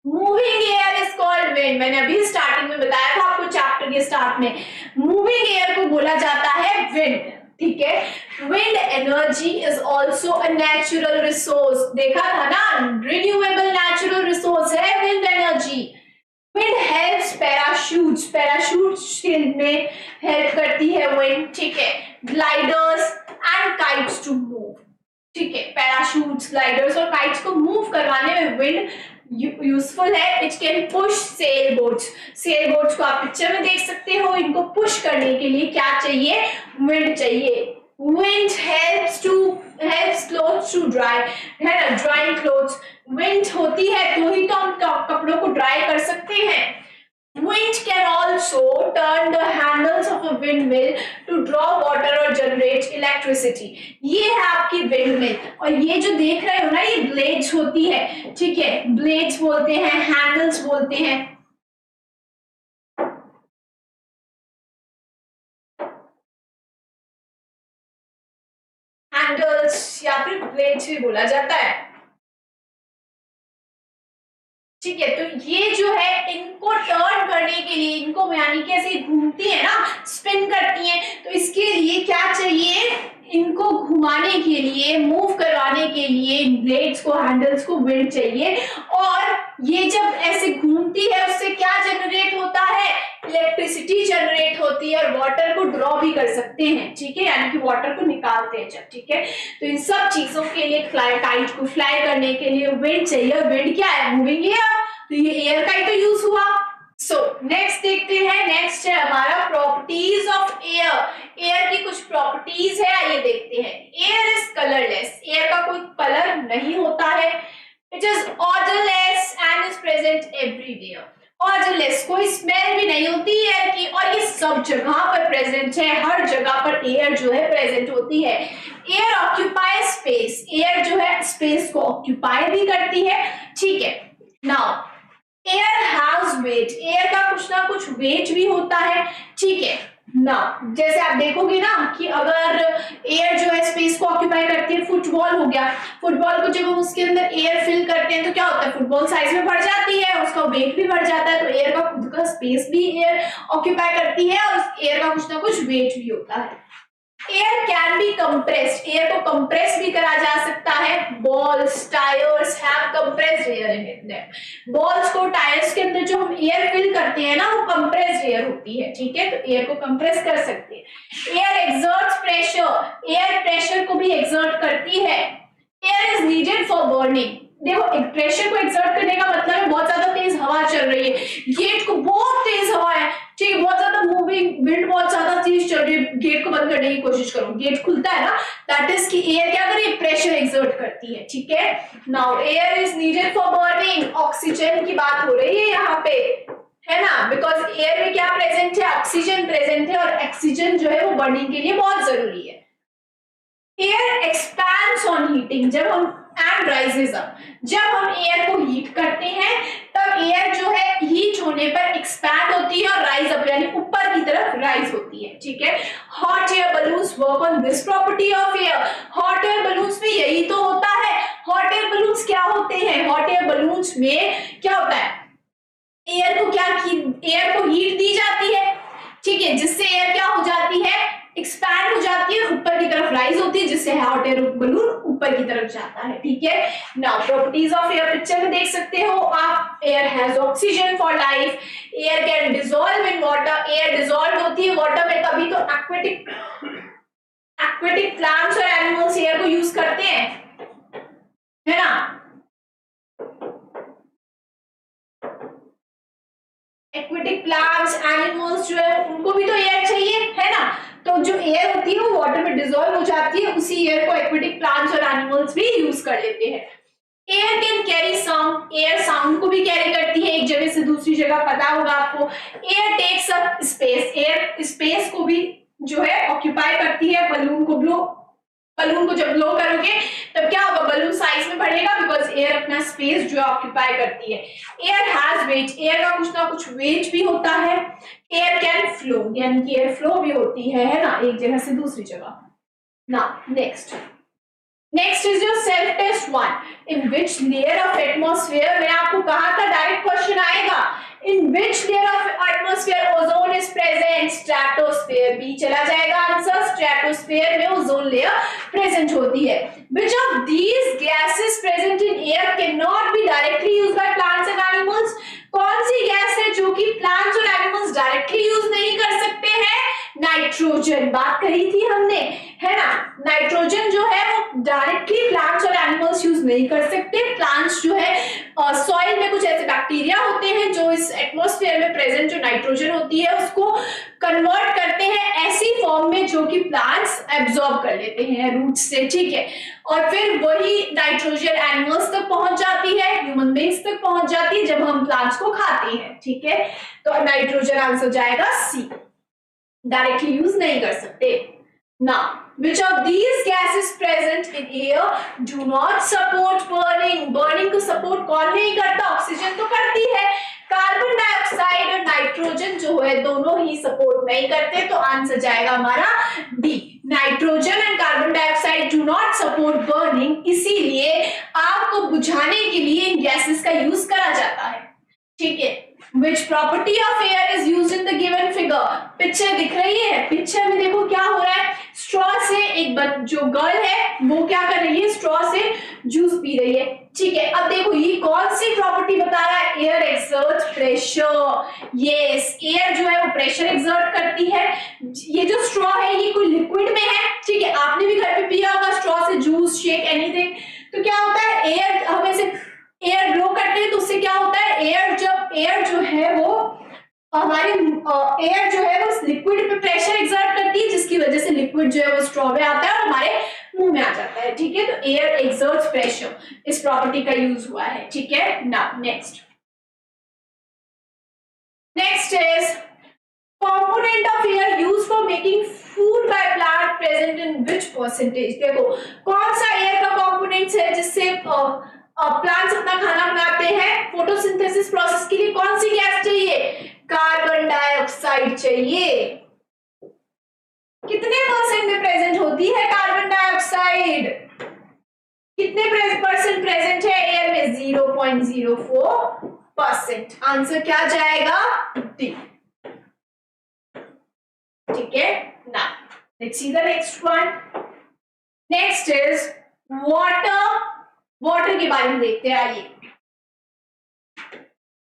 [SPEAKER 1] Moving air is called wind. मैंने अभी स्टार्टिंग में बताया था आपको चैप्टर के स्टार्ट में, मूविंग एयर को बोला जाता है विंड। ठीक है, wind energy is also a natural resource. देखा था ना, रिन्यूएबल नेचुरल रिसोर्स है wind energy. Wind helps parachutes में हेल्प करती है विंड। ठीक है, gliders and kites to move. ठीक है, पैराशूट्स, ग्लाइडर्स और काइट्स को मूव करवाने में विंड यूजफुल है। It can push sail boats को आप पिक्चर में देख सकते हो, इनको पुश करने के लिए क्या चाहिए? विंड चाहिए। Wind helps clothes to dry, है ना, ड्राइंग क्लोथ्स। विंड होती है तो ही तो हम कपड़ों को ड्राई कर सकते हैं। Wind can also turn the handles of a windmill to draw water or generate electricity। ये है आपकी windmill, और ये जो देख रहे हो ना, ये blades होती है। ठीक है, blades बोलते हैं, handles बोलते हैं। handles या फिर blades भी बोला जाता है। ठीक है, तो ये जो है इनको टर्न करने के लिए, इनको यानी कि ऐसे घूमती है ना, स्पिन करती है, तो इसके लिए क्या चाहिए? इनको घुमाने के लिए, मूव करवाने के लिए ब्लेड्स को, हैंडल्स को विंड चाहिए। और ये जब ऐसे घूमती है उससे क्या जनरेट होता है? इलेक्ट्रिसिटी जनरेट होती है, और वाटर को ड्रॉ भी कर सकते हैं। ठीक है, यानी कि वाटर को निकालते हैं जब। ठीक है, तो इन सब चीजों के लिए काइट को फ्लाई करने के लिए विंड चाहिए, और विंड क्या है? मूविंग एयर, तो ये एयर का ही तो यूज हुआ। सो नेक्स्ट देखते हैं, नेक्स्ट है हमारा प्रॉपर्टीज ऑफ एयर। एयर की कुछ प्रॉपर्टीज है, आइए देखते हैं। एयर इज कलरलेस, एयर का कोई कलर नहीं होता है। It is odourless and is present everywhere. Odourless, कोई स्मेल भी नहीं होती एयर की, और ये सब जगह पर प्रेजेंट है, हर जगह पर एयर जो है प्रेजेंट होती है। एयर ऑक्यूपाई स्पेस, एयर जो है स्पेस को ऑक्यूपाई भी करती है। ठीक है, now air has weight, air का कुछ ना कुछ वेट भी होता है। ठीक है ना, जैसे आप देखोगे ना कि अगर एयर जो है स्पेस को ऑक्यूपाई करती है, फुटबॉल हो गया, फुटबॉल को जब हम उसके अंदर एयर फिल करते हैं तो क्या होता है? फुटबॉल साइज में बढ़ जाती है, उसका वेट भी बढ़ जाता है। तो एयर का खुद का स्पेस भी एयर ऑक्यूपाई करती है, और एयर का कुछ ना कुछ वेट भी होता है। Air can be compressed, air को कंप्रेस भी करा जा सकता है। Balls, tyres have compressed air in it. Balls को, टायर्स के अंदर जो हम एयर फिल करते हैं ना, वो कंप्रेस्ड एयर होती है। ठीक है, तो एयर को कंप्रेस कर सकते हैं। Air exerts pressure, air pressure को भी एक्सर्ट करती है। Air is needed for burning, देखो प्रेशर को एक्सर्ट करने का मतलब है बहुत ज्यादा तेज हवा चल रही है, गेट को बहुत तेज हवा है, ठीक है, बहुत ज्यादा मूविंग विंड, बहुत ज्यादा तेज चल रही है, गेट को बंद करने की कोशिश करो, गेट खुलता है ना, दैट इज कि एयर क्या कर रही है? प्रेशर एक्सर्ट करती है। ठीक है, now air is needed for burning, oxygen की बात हो रही है यहाँ पे, है ना, बिकॉज एयर में क्या प्रेजेंट है, ऑक्सीजन प्रेजेंट है, और ऑक्सीजन जो है वो बर्निंग के लिए बहुत जरूरी है। एयर एक्सपैंड्स ऑन हीटिंग, जब हम एंड राइजेस अप, जब हम एयर को हीट करते हैं तब एयर जो है हीट होने पर एक्सपैंड होती है और राइज अप यानी ऊपर की तरफ राइज होती है, ठीक है। Hot air balloons work on this property of air. Hot air balloons में यही तो होता है। हॉट एयर बलून्स क्या होते हैं, हॉट एयर बलून्स में क्या होता है, एयर को हीट दी जाती है, ठीक है, जिससे एयर क्या हो जाती है, एक्सपैंड हो जाती है, ऊपर की तरफ राइज होती है, जिससे हॉट एयर बलून ऊपर की तरफ जाता है, ठीक है। Now properties of air picture में देख सकते हो आप। Air has oxygen for life, air can dissolve in water, air dissolve होती है वाटर में, तभी तो एक्वेटिक प्लांट्स और एनिमल्स एयर को यूज करते हैं, है ना। एक्वेटिक प्लांट्स एनिमल्स जो है उनको भी तो एयर चाहिए, है ना। तो जो एयर होती है वो वाटर में डिसॉल्व हो जाती है, उसी एयर को एक्वेटिक प्लांट्स और एनिमल्स भी यूज कर लेते हैं। Air can carry sound, air sound को भी कैरी करती है एक जगह से दूसरी जगह, पता होगा आपको। Air takes up space, air space को भी जो है ऑक्यूपाई करती है। बलून को जब ब्लो करोगे तब क्या होगा, बलून साइज में बढ़ेगा, बिकॉज एयर अपना स्पेस जो ऑक्यूपाई करती है। एयर हैज वेट, एयर का कुछ ना कुछ वेट भी होता है। एयर कैन फ्लो, यानी कि एयर फ्लो भी होती है ना, एक जगह से दूसरी जगह। Now next is your self test 1। In which layer of atmosphere, मैंने आपको कहा था डायरेक्ट क्वेश्चन आएगा। In which layer of atmosphere ozone is present, stratosphere, B चला जाएगा आंसर। स्ट्रेटोस्फेयर में ओजोन लेयर प्रेजेंट होती है। Which of these gases present in air cannot be directly used by plants and animals? कौन सी gas है जो कि plants और एनिमल्स डायरेक्टली यूज नहीं कर सकते हैं? नाइट्रोजन, बात कही थी हमने, है ना। नाइट्रोजन जो है वो डायरेक्टली प्लांट्स और एनिमल्स यूज नहीं कर सकते। प्लांट्स जो है सॉइल में कुछ ऐसे बैक्टीरिया होते हैं जो इस एटमॉस्फेयर में प्रेजेंट जो नाइट्रोजन होती है उसको कन्वर्ट करते हैं ऐसी फॉर्म में जो कि प्लांट्स एब्जॉर्ब कर लेते हैं रूट से, ठीक है। और फिर वही नाइट्रोजन एनिमल्स तक पहुंच जाती है, ह्यूमन बींग्स तक पहुंच जाती है जब हम प्लांट्स को खाते हैं, ठीक है। तो नाइट्रोजन आंसर जाएगा सी, डायरेक्टली यूज नहीं कर सकते। Now, which of these gases present in air do not support burning? Burning को सपोर्ट कौन नहीं करता, ऑक्सीजन तो करती है। कार्बन डाइऑक्साइड और नाइट्रोजन जो है दोनों ही सपोर्ट नहीं करते, तो आंसर जाएगा हमारा D. Nitrogen and carbon dioxide do not support burning, इसीलिए आग को बुझाने के लिए इन गैसेस का यूज करा जाता है, ठीक है। Which property of air is used in the given figure? Picture दिख रही है, पिक्चर में देखो क्या हो रहा है, स्ट्रॉ से एक जो गर्ल है वो क्या कर रही है, स्ट्रॉ से जूस पी रही है, ठीक है। अब देखो ये कौन सी प्रॉपर्टी बता रहा है, air exerts pressure. Yes, air जो है वो प्रेशर एक्सर्ट करती है। ये जो स्ट्रॉ है ये कोई लिक्विड में है, ठीक है। आपने भी घर पे पिया होगा स्ट्रॉ से जूस, शेक, एनीथिंग। तो क्या होता है, एयर हम ऐसे एयर ब्लो करते हैं तो उससे क्या होता है, एयर जो है वो हमारे एयर जो है वो लिक्विड पे प्रेशर एक्सर्ट करती है, जिसकी वजह से लिक्विड जो है वो स्ट्रॉ में आता है और हमारे मुंह में आ जाता है, ठीक है। तो एयर एक्सर्ट्स प्रेशर, इस प्रॉपर्टी का यूज हुआ है, ठीक है। Now next is component of air used for making food by plant present in which percentage? देखो कौन सा एयर का कंपोनेंट्स है जिससे प्लांट्स अपना खाना बनाते हैं। फोटोसिंथेसिस प्रोसेस के लिए कौन सी गैस चाहिए, कार्बन डाइऑक्साइड चाहिए। कितने परसेंट में प्रेजेंट होती है कार्बन डाइऑक्साइड, कितने परसेंट प्रेजेंट है एयर में, 0.04%। आंसर क्या जाएगा, डी, ठीक है। Now let's see the next one. Next is water के बारे में देखते हैं, आइए।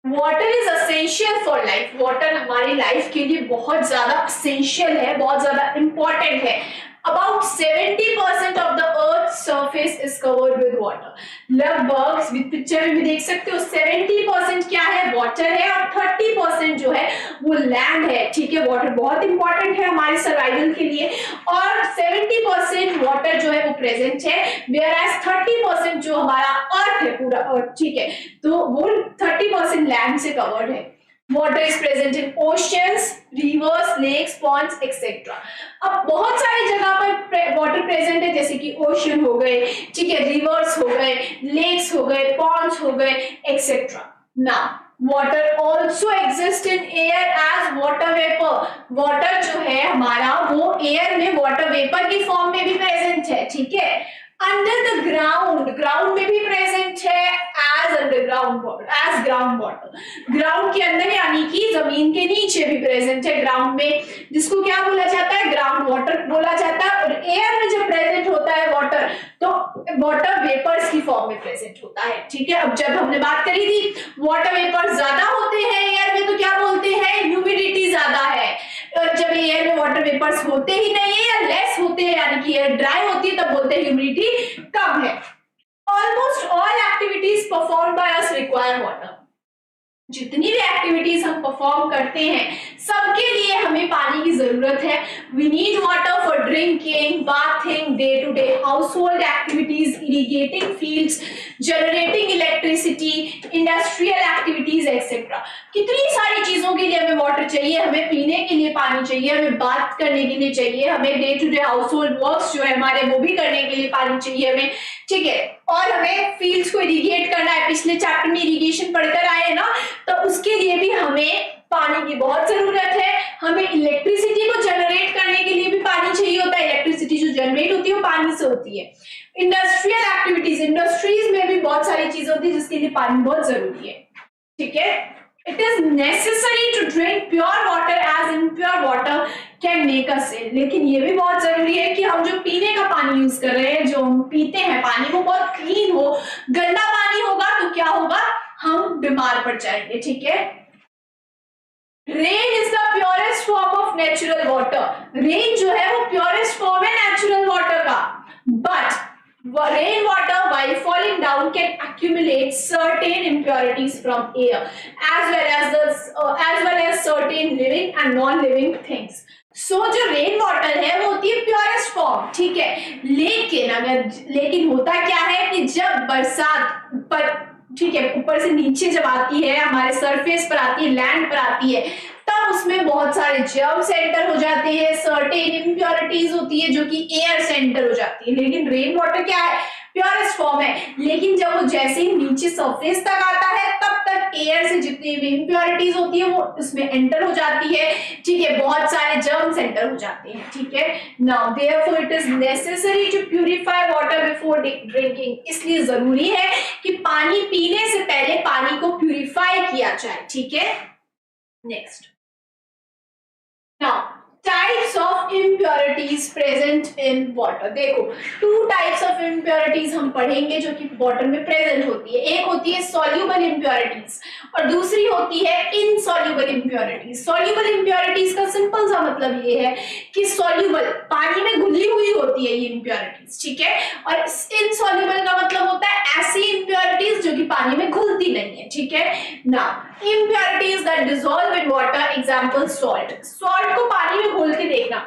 [SPEAKER 1] Water is essential for life, water हमारी लाइफ के लिए बहुत ज्यादा असेंशियल है, बहुत ज्यादा इंपॉर्टेंट है। About 70% of the Earth's surface is covered with water. लगभग पिक्चर में भी देख सकते हो 70% क्या है, वाटर है, और 30% जो है वो लैंड है, ठीक है। वाटर बहुत इंपॉर्टेंट है हमारे सर्वाइवल के लिए, और 70% वाटर जो है वो प्रेजेंट है, whereas 30% जो हमारा अर्थ है, पूरा अर्थ, ठीक है, तो वो 30% लैंड से कवर्ड है। Water is present in oceans, rivers, lakes, ponds etcetera. अब बहुत सारी जगह पर वाटर प्रेजेंट है, जैसे कि ओशियन हो गए, ठीक है, रिवर्स हो गए, लेक्स हो गए, पॉन्ड्स हो गए etcetera. Now water also exist in air as water vapour. Water जो है हमारा वो एयर में वाटर वेपर की फॉर्म में भी प्रेजेंट है, ठीक है। अंडर द ग्राउंड, ग्राउंड में भी प्रेजेंट है as underground water, as ground water. Ground के अंदर यानी कि जमीन के नीचे भी प्रेजेंट है ग्राउंड में, जिसको क्या बोला जाता है, ग्राउंड वाटर बोला जाता है। और एयर में जब प्रेजेंट होता है वाटर, तो वाटर वेपर्स की फॉर्म में प्रेजेंट होता है, ठीक है। अब जब हमने बात करी थी वाटर वेपर्स ज्यादा होते हैं एयर में, तो क्या बोलते हैं, ह्यूमिडिटी ज्यादा है। और जब एयर में वाटर वेपर्स होते ही नहीं है या लेस होते हैं, यानी कि एयर ड्राई होती है, तब बोलते हैं ह्यूमिडिटी कम है। Almost all activities perform by us require water. जितनी भी एक्टिविटीज हम परफॉर्म करते हैं सबके लिए हमें पानी की जरूरत है। We need water for drinking, bathing, day to day household activities, irrigating fields, generating electricity, industrial activities etcetera. कितनी सारी चीजों के लिए हमें वाटर चाहिए। हमें पीने के लिए पानी चाहिए, हमें बात करने के लिए चाहिए, हमें day to day household works जो है हमारे वो भी करने के लिए पानी चाहिए हमें, ठीक है। और हमें फील्ड्स को इरिगेट करना है, पिछले चैप्टर में इरिगेशन पढ़कर आए हैं ना, तो उसके लिए भी हमें पानी की बहुत जरूरत है। हमें इलेक्ट्रिसिटी को जनरेट करने के लिए भी पानी चाहिए होता है, इलेक्ट्रिसिटी जो जनरेट होती है वो पानी से होती है। इंडस्ट्रियल एक्टिविटीज, इंडस्ट्रीज में भी बहुत सारी चीजें होती है जिसके लिए पानी बहुत जरूरी है, ठीक है। It is necessary to drink pure water as impure water can make us ill. लेकिन ये भी बहुत जरूरी है कि हम जो पीने का पानी यूज कर रहे हैं, जो हम पीते हैं पानी, वो बहुत क्लीन हो। गंदा पानी होगा तो क्या होगा, हम बीमार पड़ जाएंगे, ठीक है। Rain is the purest form of natural water. Rain जो है वो प्योरेस्ट फॉर्म है नेचुरल वाटर का, but rain water while falling down can accumulate certain impurities from air as well as certain living and non-living things. सो जो rain water है वो होती है प्योरेस्ट फॉर्म, ठीक है। लेकिन होता क्या है कि जब बरसात पर, ठीक है, ऊपर से नीचे जब आती है, हमारे सरफेस पर आती है, लैंड पर आती है, तब उसमें बहुत सारे जर्म्स एंटर हो जाते हैं, सर्टेन इम्प्योरिटीज होती है जो कि एयर से एंटर हो जाती है। लेकिन रेन वाटर क्या है, प्योरेस्ट फॉर्म है। लेकिन जब वो जैसे ही नीचे सरफेस तक आता है, तब तक एयर से जितनी भी इम्प्योरिटीज होती है वो उसमें एंटर हो जाती है, ठीक है, बहुत सारे जर्म्स एंटर हो जाते हैं, ठीक है। Now therefore it is necessary to purify water before drinking. इसलिए जरूरी है कि पानी पीने से पहले पानी को प्यूरिफाई किया जाए, ठीक है। Next, now types of impurities present in water। देखो, टू टाइप्स ऑफ इम्प्योरिटीज हम पढ़ेंगे जो कि वाटर में प्रेजेंट होती है। एक होती है सॉल्युबल इम्प्योरिटीज और दूसरी होती है इनसॉल्युबल इम्प्योरिटीज। सॉल्युबल इम्प्योरिटीज का सिंपल सा मतलब ये है कि सॉल्युबल, पानी में घुली हुई होती है ये इम्प्योरिटीज, ठीक है। और इनसॉल्युबल का मतलब होता है ऐसी इम्प्योरिटीज जो कि पानी में घुलती नहीं है, ठीक है। Now impurities that dissolve in water, example salt। Salt को पानी में घोल के देखना,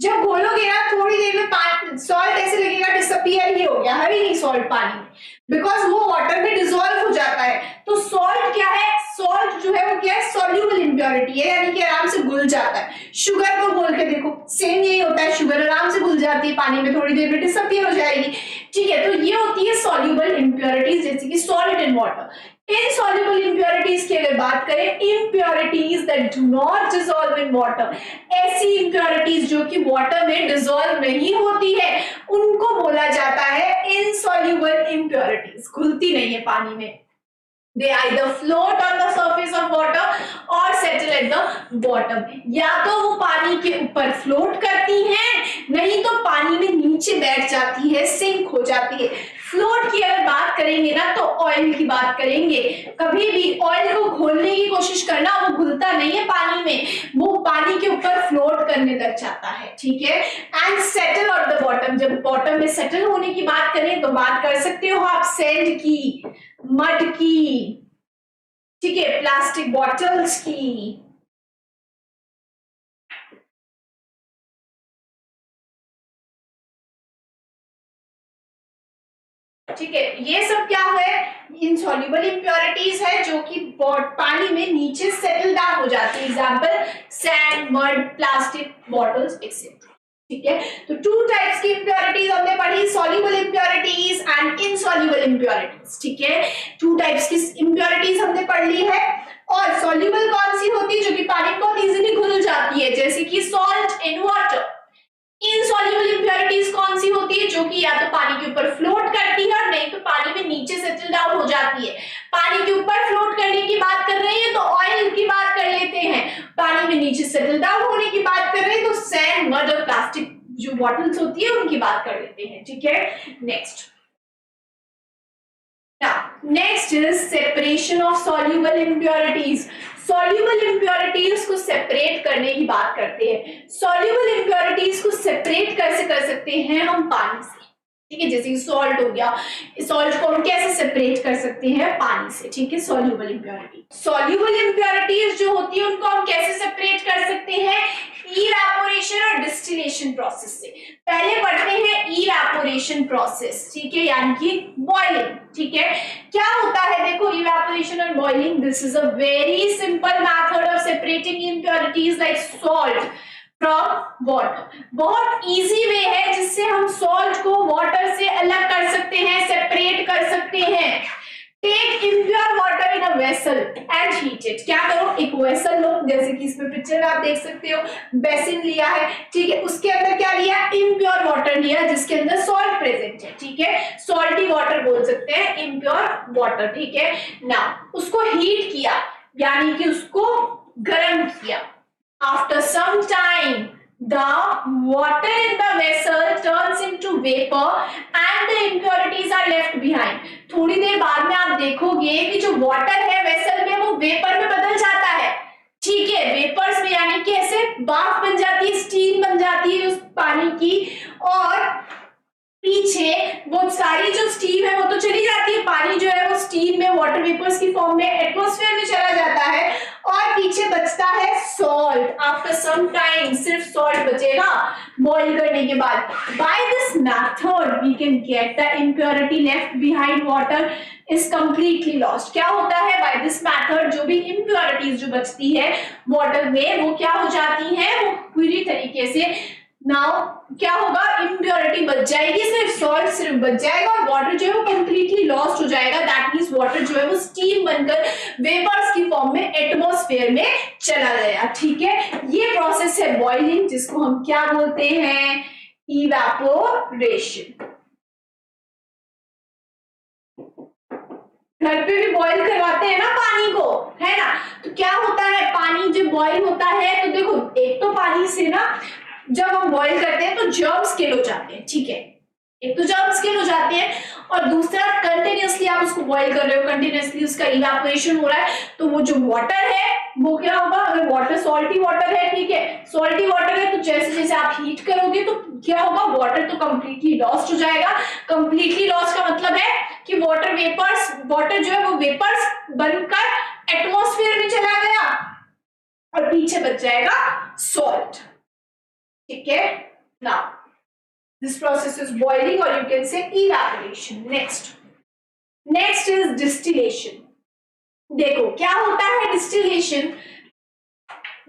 [SPEAKER 1] जब घोलोगे ना थोड़ी देर में सॉल्ट ऐसे लगेगा डिसअपियर ही हो गया, है ही नहीं सॉल्ट पानी में, बिकॉज वो वाटर में डिसॉल्व हो जाता है। तो सॉल्ट क्या है, सॉल्ट जो है वो क्या है, सॉल्युबल इम्प्योरिटी है, यानी कि आराम से घुल जाता है। शुगर को घोल के देखो, सेम यही होता है, शुगर आराम से घुल जाती है पानी में, थोड़ी देर में डिसअपियर हो जाएगी, ठीक है। तो ये होती है सॉल्युबल इम्प्योरिटीज, जैसे कि salt in water. Insoluble impurities की अगर बात करें, impurities that do not dissolve in water, ऐसी इम्प्योरिटीज जो कि वाटर में डिसॉल्व नहीं होती है, उनको बोला जाता है इनसॉल्युबल इम्प्योरिटीज। घुलती नहीं है पानी में। They either float on the surface of water or settle at the bottom। या तो वो पानी के ऊपर फ्लोट करती हैं, नहीं तो पानी में नीचे बैठ जाती है, सिंक हो जाती है। फ्लोट की अगर बात करेंगे ना तो ऑयल की बात करेंगे। कभी भी ऑयल को घोलने की कोशिश करना, वो घुलता नहीं है पानी में, वो पानी के ऊपर फ्लोट करने लग जाता है, ठीक है। And settle on the bottom, जब बॉटम में सेटल होने की बात करें तो बात कर सकते हो आप सैंड की, मड की, ठीक है, प्लास्टिक बॉटल्स की, ठीक है, ये सब क्या है, इनसॉल्युबल इम्प्योरिटीज है जो कि पानी में नीचे सेटल डाउन हो जाती है। Example sand, mud, plastic bottles etcetera. ठीक है, तो टू टाइप्स की इम्प्योरिटीज हमने पढ़ी, soluble impurities and insoluble impurities. ठीक है, टू टाइप्स की इम्प्योरिटीज हमने पढ़ ली है। और सॉल्युबल कौन सी होती है, जो कि पानी में बहुत इजीली घुल जाती है, जैसे कि salt in water. Insoluble impurities कौन सी होती है, जो कि या तो पानी के ऊपर फ्लोट करती है और नहीं तो पानी में नीचे सेटल डाउन हो जाती है। पानी के ऊपर फ्लोट करने की बात कर रहे हैं तो ऑयल की बात कर लेते हैं, पानी में नीचे सेटल डाउन होने की बात कर रहे हैं तो सैंड, मड और प्लास्टिक जो बॉटल्स होती है उनकी बात कर लेते हैं। ठीक है, next is separation of soluble impurities. Soluble impurities को सेपरेट करने की बात करते हैं। सॉल्युबल इम्प्योरिटीज को सेपरेट कैसे कर सकते हैं हम, पानी से। ठीक है, जैसे सॉल्ट हो गया, सॉल्ट को हम कैसे सेपरेट कर सकते हैं, पानी से। ठीक है, सॉल्युबल इम्प्योरिटी, सॉल्युबल इम्प्योरिटीज जो होती है उनको हम कैसे सेपरेट कर सकते हैं, इवेपोरेशन और डिस्टिलेशन प्रोसेस से। पहले पढ़ते हैं इवेपोरेशन प्रोसेस। ठीक है, यानी कि बॉइलिंग। ठीक है, क्या होता है, देखो इवेपोरेशन और boiling, this is a very simple method of separating impurities like salt from water. बहुत इजी वे है जिससे हम सॉल्ट को वाटर से अलग कर सकते हैं, सेपरेट कर सकते हैं। Take impure water in a vessel and heat it. क्या करो, एक वेसल लो, जैसे कि इसमें पिक्चर में आप देख सकते हो, बेसिन लिया है। ठीक है, उसके अंदर क्या लिया, इम्प्योर वाटर लिया जिसके अंदर सॉल्ट प्रेजेंट है। ठीक है, सॉल्टी वाटर बोल सकते हैं, इम्प्योर वाटर। ठीक है ना, उसको हीट किया यानी कि उसको गर्म किया। After some time, the water in the vessel turns into vapor and the impurities are left behind. थोड़ी देर बाद में आप देखोगे कि जो वाटर है वेसल में वो वेपर में बदल जाता है। ठीक है, वेपर्स में यानी कि ऐसे भाप बन जाती है, स्टीम बन जाती है उस पानी की, और पीछे वो सारी जो स्टीम है वो तो चली जाती है, पानी जो है वो स्टीम में वाटर वेपर्स की फॉर्म में एटमॉस्फेयर में चला जाता है, और पीछे बचता है सॉल्ट। आफ्टर सम टाइम सिर्फ सॉल्ट बचेगा बॉईल करने के बाद। By this method we can get the impurity left behind water is completely lost. क्या होता है, बाय दिस मेथड जो भी इम्प्योरिटीज जो बचती है वाटर में वो क्या हो जाती है, वो पूरी तरीके से नाउ क्या होगा, इम्प्योरिटी बच जाएगी, सिर्फ सॉल्ट सिर्फ बच जाएगा और वाटर जो है वो कंप्लीटली लॉस्ट हो जाएगा। दैट मींस वाटर जो है वो स्टीम बनकर वेपर्स की फॉर्म में एटमॉस्फेयर में चला गया। ठीक है, ये प्रोसेस है बॉइलिंग, जिसको हम क्या बोलते हैं, इवेपोरेशन। घर पे भी बॉईल करवाते हैं ना पानी को, है ना, तो क्या होता है, पानी जब बॉईल होता है तो देखो, एक तो पानी से ना जब हम बॉईल करते हैं तो जर्म्स किल हो जाते हैं। ठीक है, एक तो जर्म्स किल हो जाते हैं, और दूसरा कंटिन्यूअसली आप उसको बॉईल कर रहे हो, कंटिन्यूअसली उसका इवेपोरेशन हो रहा है, तो वो जो वाटर है वो क्या होगा, अगर वाटर सॉल्टी वाटर है, ठीक है, सॉल्टी वाटर है, तो जैसे जैसे आप हीट करोगे तो क्या होगा, वाटर तो कंप्लीटली लॉस्ट हो जाएगा। कंप्लीटली लॉस्ट का मतलब है कि वाटर वेपर्स, वाटर जो है वो वेपर्स बनकर एटमॉस्फेयर में चला गया और पीछे बच जाएगा सॉल्ट। ठीक है, now this process is boiling or you can say evaporation. Next is distillation. देखो क्या होता है distillation.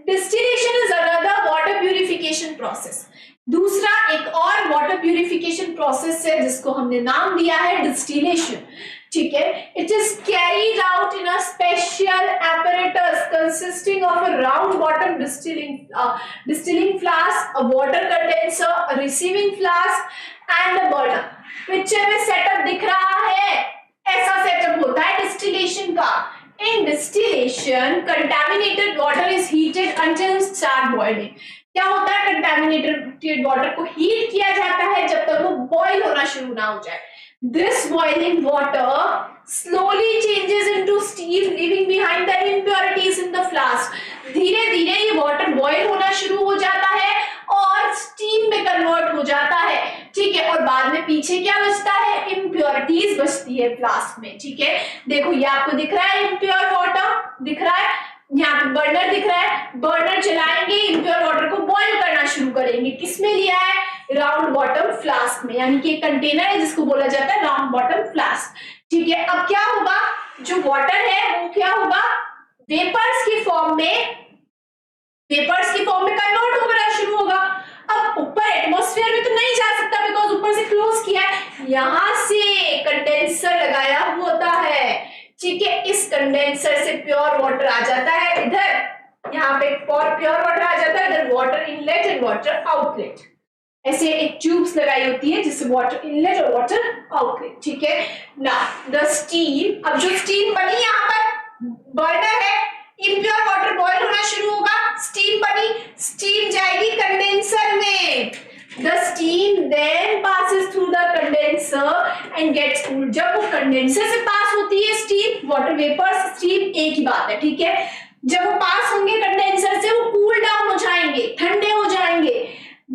[SPEAKER 1] Distillation is another water purification process. दूसरा एक और वाटर प्यूरिफिकेशन प्रोसेस है जिसको हमने नाम दिया है डिस्टिलेशन। ठीक है, it is carried out in a special apparatus consisting of a round bottom distilling flask, a water condenser, a receiving flask and a burner. Picture में सेटअप दिख रहा है, ऐसा सेटअप होता है डिस्टिलेशन का। In distillation, contaminated water is heated until start boiling. क्या होता है, कंटामिनेटेड वाटर को हीट किया जाता है जब तक वो बॉईल होना शुरू ना हो जाए। This boiling water slowly changes into steam, leaving behind the impurities in the flask. धीरे धीरे ये वाटर बॉईल होना शुरू हो जाता है और स्टीम में कन्वर्ट हो जाता है। ठीक है, और बाद में पीछे क्या बचता है, इम्प्योरिटीज बचती है फ्लास्क में। ठीक है, देखो ये आपको दिख रहा है, इम्प्योर वाटर दिख रहा है, यहाँ पे बर्नर दिख रहा है, बर्नर चलाएंगे, इम्प्योर वाटर को बॉईल करना शुरू करेंगे। किसमें लिया है? राउंड बॉटम फ्लास्क में, यानी कि एक कंटेनर है जिसको बोला जाता है राउंड बॉटम फ्लास्क। ठीक है, अब क्या होगा, जो वाटर है वो क्या होगा, वेपर्स की फॉर्म में कन्वर्ट होना शुरू होगा। अब ऊपर एटमॉस्फेयर में तो नहीं जा सकता बिकॉज ऊपर से क्लोज किया है, यहां से कंडेंसर लगाया होता है। ठीक है, इस कंडेंसर से प्योर वाटर आ जाता है इधर, यहाँ पे प्योर वाटर आ जाता है इधर, water inlet and water outlet. ऐसे एक ट्यूब्स लगाई होती है जिससे वाटर इनलेट और वाटर आउटलेट। ठीक है, ना द स्टीम, अब जो स्टीम बनी यहाँ पर बर्नर है, इम्प्योर वाटर बॉईल होना शुरू होगा, स्टीम बनी, स्टीम जाएगी कंडेंसर में। The steam then passes through the condenser and gets cooled. जब वो कंडेंसर से पास होती है स्टीम, वाटर वेपर्स स्टीम एक ही बात है। ठीक है, जब वो पास होंगे कंडेंसर से, वो कूल डाउन हो जाएंगे, ठंडे हो जाएंगे,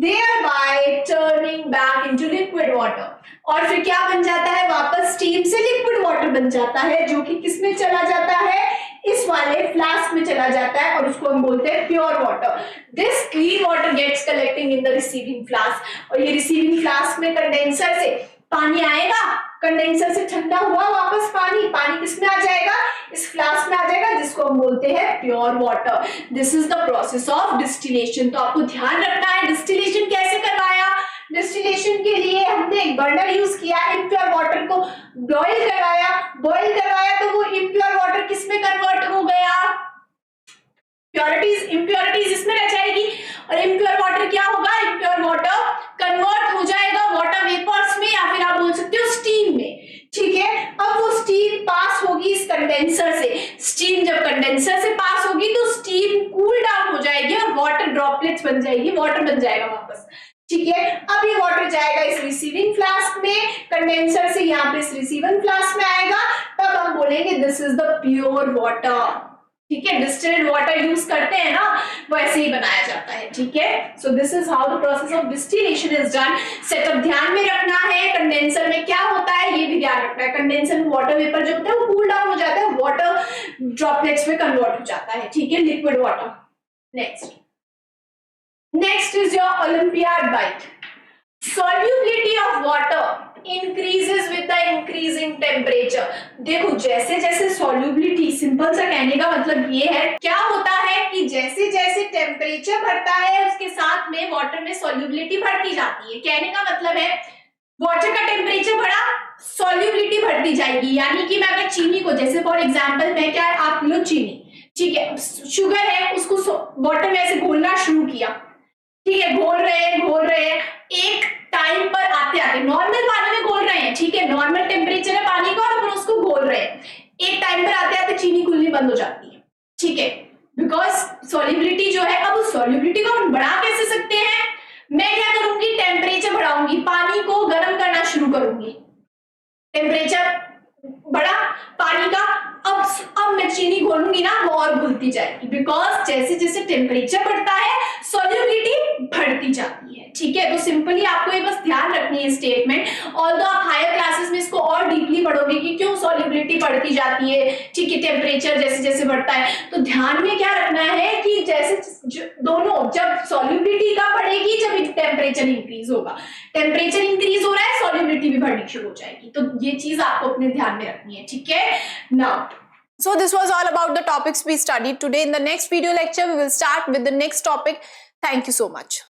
[SPEAKER 1] thereby turning back into liquid water। और फिर क्या बन जाता है, वापस स्टीम से लिक्विड वाटर बन जाता है, जो कि किसमें चला जाता है, इस वाले फ्लास्क में चला जाता है, और उसको हम बोलते हैं pure water. This clean water gets collecting in the receiving flask, और ये रिसीविंग फ्लास्क में कंडेंसर से पानी आएगा, कंडेंसर से ठंडा हुआ वापस पानी किसमें आ जाएगा, इस फ्लास्क में आ जाएगा, जिसको हम बोलते हैं pure water. This is the process of distillation. तो आपको ध्यान रखना है डिस्टिलेशन कैसे करवाया। डिस्टिलेशन के लिए हमने एक बर्नर यूज किया, इम्प्योर वाटर को बॉईल करवाया तो वो इम्प्योर वाटर किसमें कन्वर्ट हो गया, इम्प्योरिटीज इसमें रह जाएगी, और इम्प्योर वाटर क्या होगा, इम्प्योर वाटर कन्वर्ट हो जाएगा वाटर वेपर्स में, या फिर आप बोल सकते हो स्टीम में। ठीक है, अब वो स्टीम पास होगी इस कंडेंसर से, स्टीम जब कंडेंसर से पास होगी तो स्टीम कूल डाउन हो जाएगी और वाटर ड्रॉपलेट्स बन जाएगी, वाटर बन जाएगा वापस। ठीक है, अब ये वाटर जाएगा इस रिसीविंग फ्लास्क में, कंडेंसर से यहाँ पे इस रिसीविंग फ्लास्क में आएगा, तब हम बोलेंगे this is the pure water. ठीक है, डिस्टिल्ड वाटर यूज करते हैं ना, वैसे ही बनाया जाता है। ठीक है, so this is how the process of distillation is done. Setup ध्यान में रखना है, कंडेंसर में क्या होता है ये भी ध्यान रखना है। कंडेंसर में वाटर वेपर जो होता है वो कूल डाउन हो जाता है, वाटर ड्रॉपलेट्स में कन्वर्ट हो जाता है। ठीक है, liquid water. Next is your Olympiad bite. Solubility of water increases with the increasing temperature. देखो जैसे जैसे solubility, सिंपल सा कहने का मतलब ये है, क्या होता है कि जैसे जैसे टेम्परेचर बढ़ता है उसके साथ में वाटर में solubility बढ़ती जाती है। कहने का मतलब है वाटर का टेम्परेचर बढ़ा, solubility बढ़ती जाएगी। यानी कि मैं अगर चीनी को, जैसे फॉर एग्जाम्पल मैं क्या है, आप लो चीनी, ठीक है, शुगर है, उसको वाटर में ऐसे घोलना शुरू किया, ठीक है, घोल रहे हैं, एक टाइम पर आते आते नॉर्मल पानी में घोल रहे हैं, ठीक है, नॉर्मल टेम्परेचर है पानी का, और उसको घोल रहे हैं, एक टाइम पर आते आते चीनी घुलनी बंद हो जाती है। ठीक है, बिकॉज सॉल्युबिलिटी जो है, अब उस सॉल्युबिलिटी को हम बढ़ा कैसे सकते हैं, मैं क्या करूंगी, टेम्परेचर बढ़ाऊंगी, पानी को गर्म करना शुरू करूंगी, टेम्परेचर बढ़ा पानी का, अब मैं चीनी घोलूंगी ना, वो और घुलती जाएगी, बिकॉज जैसे जैसे टेम्परेचर बढ़ता है सॉल्युबिलिटी बढ़ती जाती है। ठीक है, तो सिंपली आपको ये बस ध्यान रखनी है स्टेटमेंट। ऑल्दो आप हायर क्लासेस में इसको और डीपली पढ़ोगे कि क्यों सॉल्युबिलिटी बढ़ती जाती है, ठीक है, टेम्परेचर जैसे जैसे बढ़ता है, तो ध्यान में क्या रखना है कि जैसे दोनों, जब सॉल्युबिलिटी का बढ़ेगी जब टेम्परेचर इंक्रीज होगा, टेम्परेचर इंक्रीज हो रहा है सॉल्युबिलिटी भी बढ़नी शुरू हो जाएगी, तो ये चीज आपको अपने ध्यान में रखनी है। ठीक है, now
[SPEAKER 2] So this was all about the topics we studied today. In the next video lecture, we will start with the next topic. Thank you so much.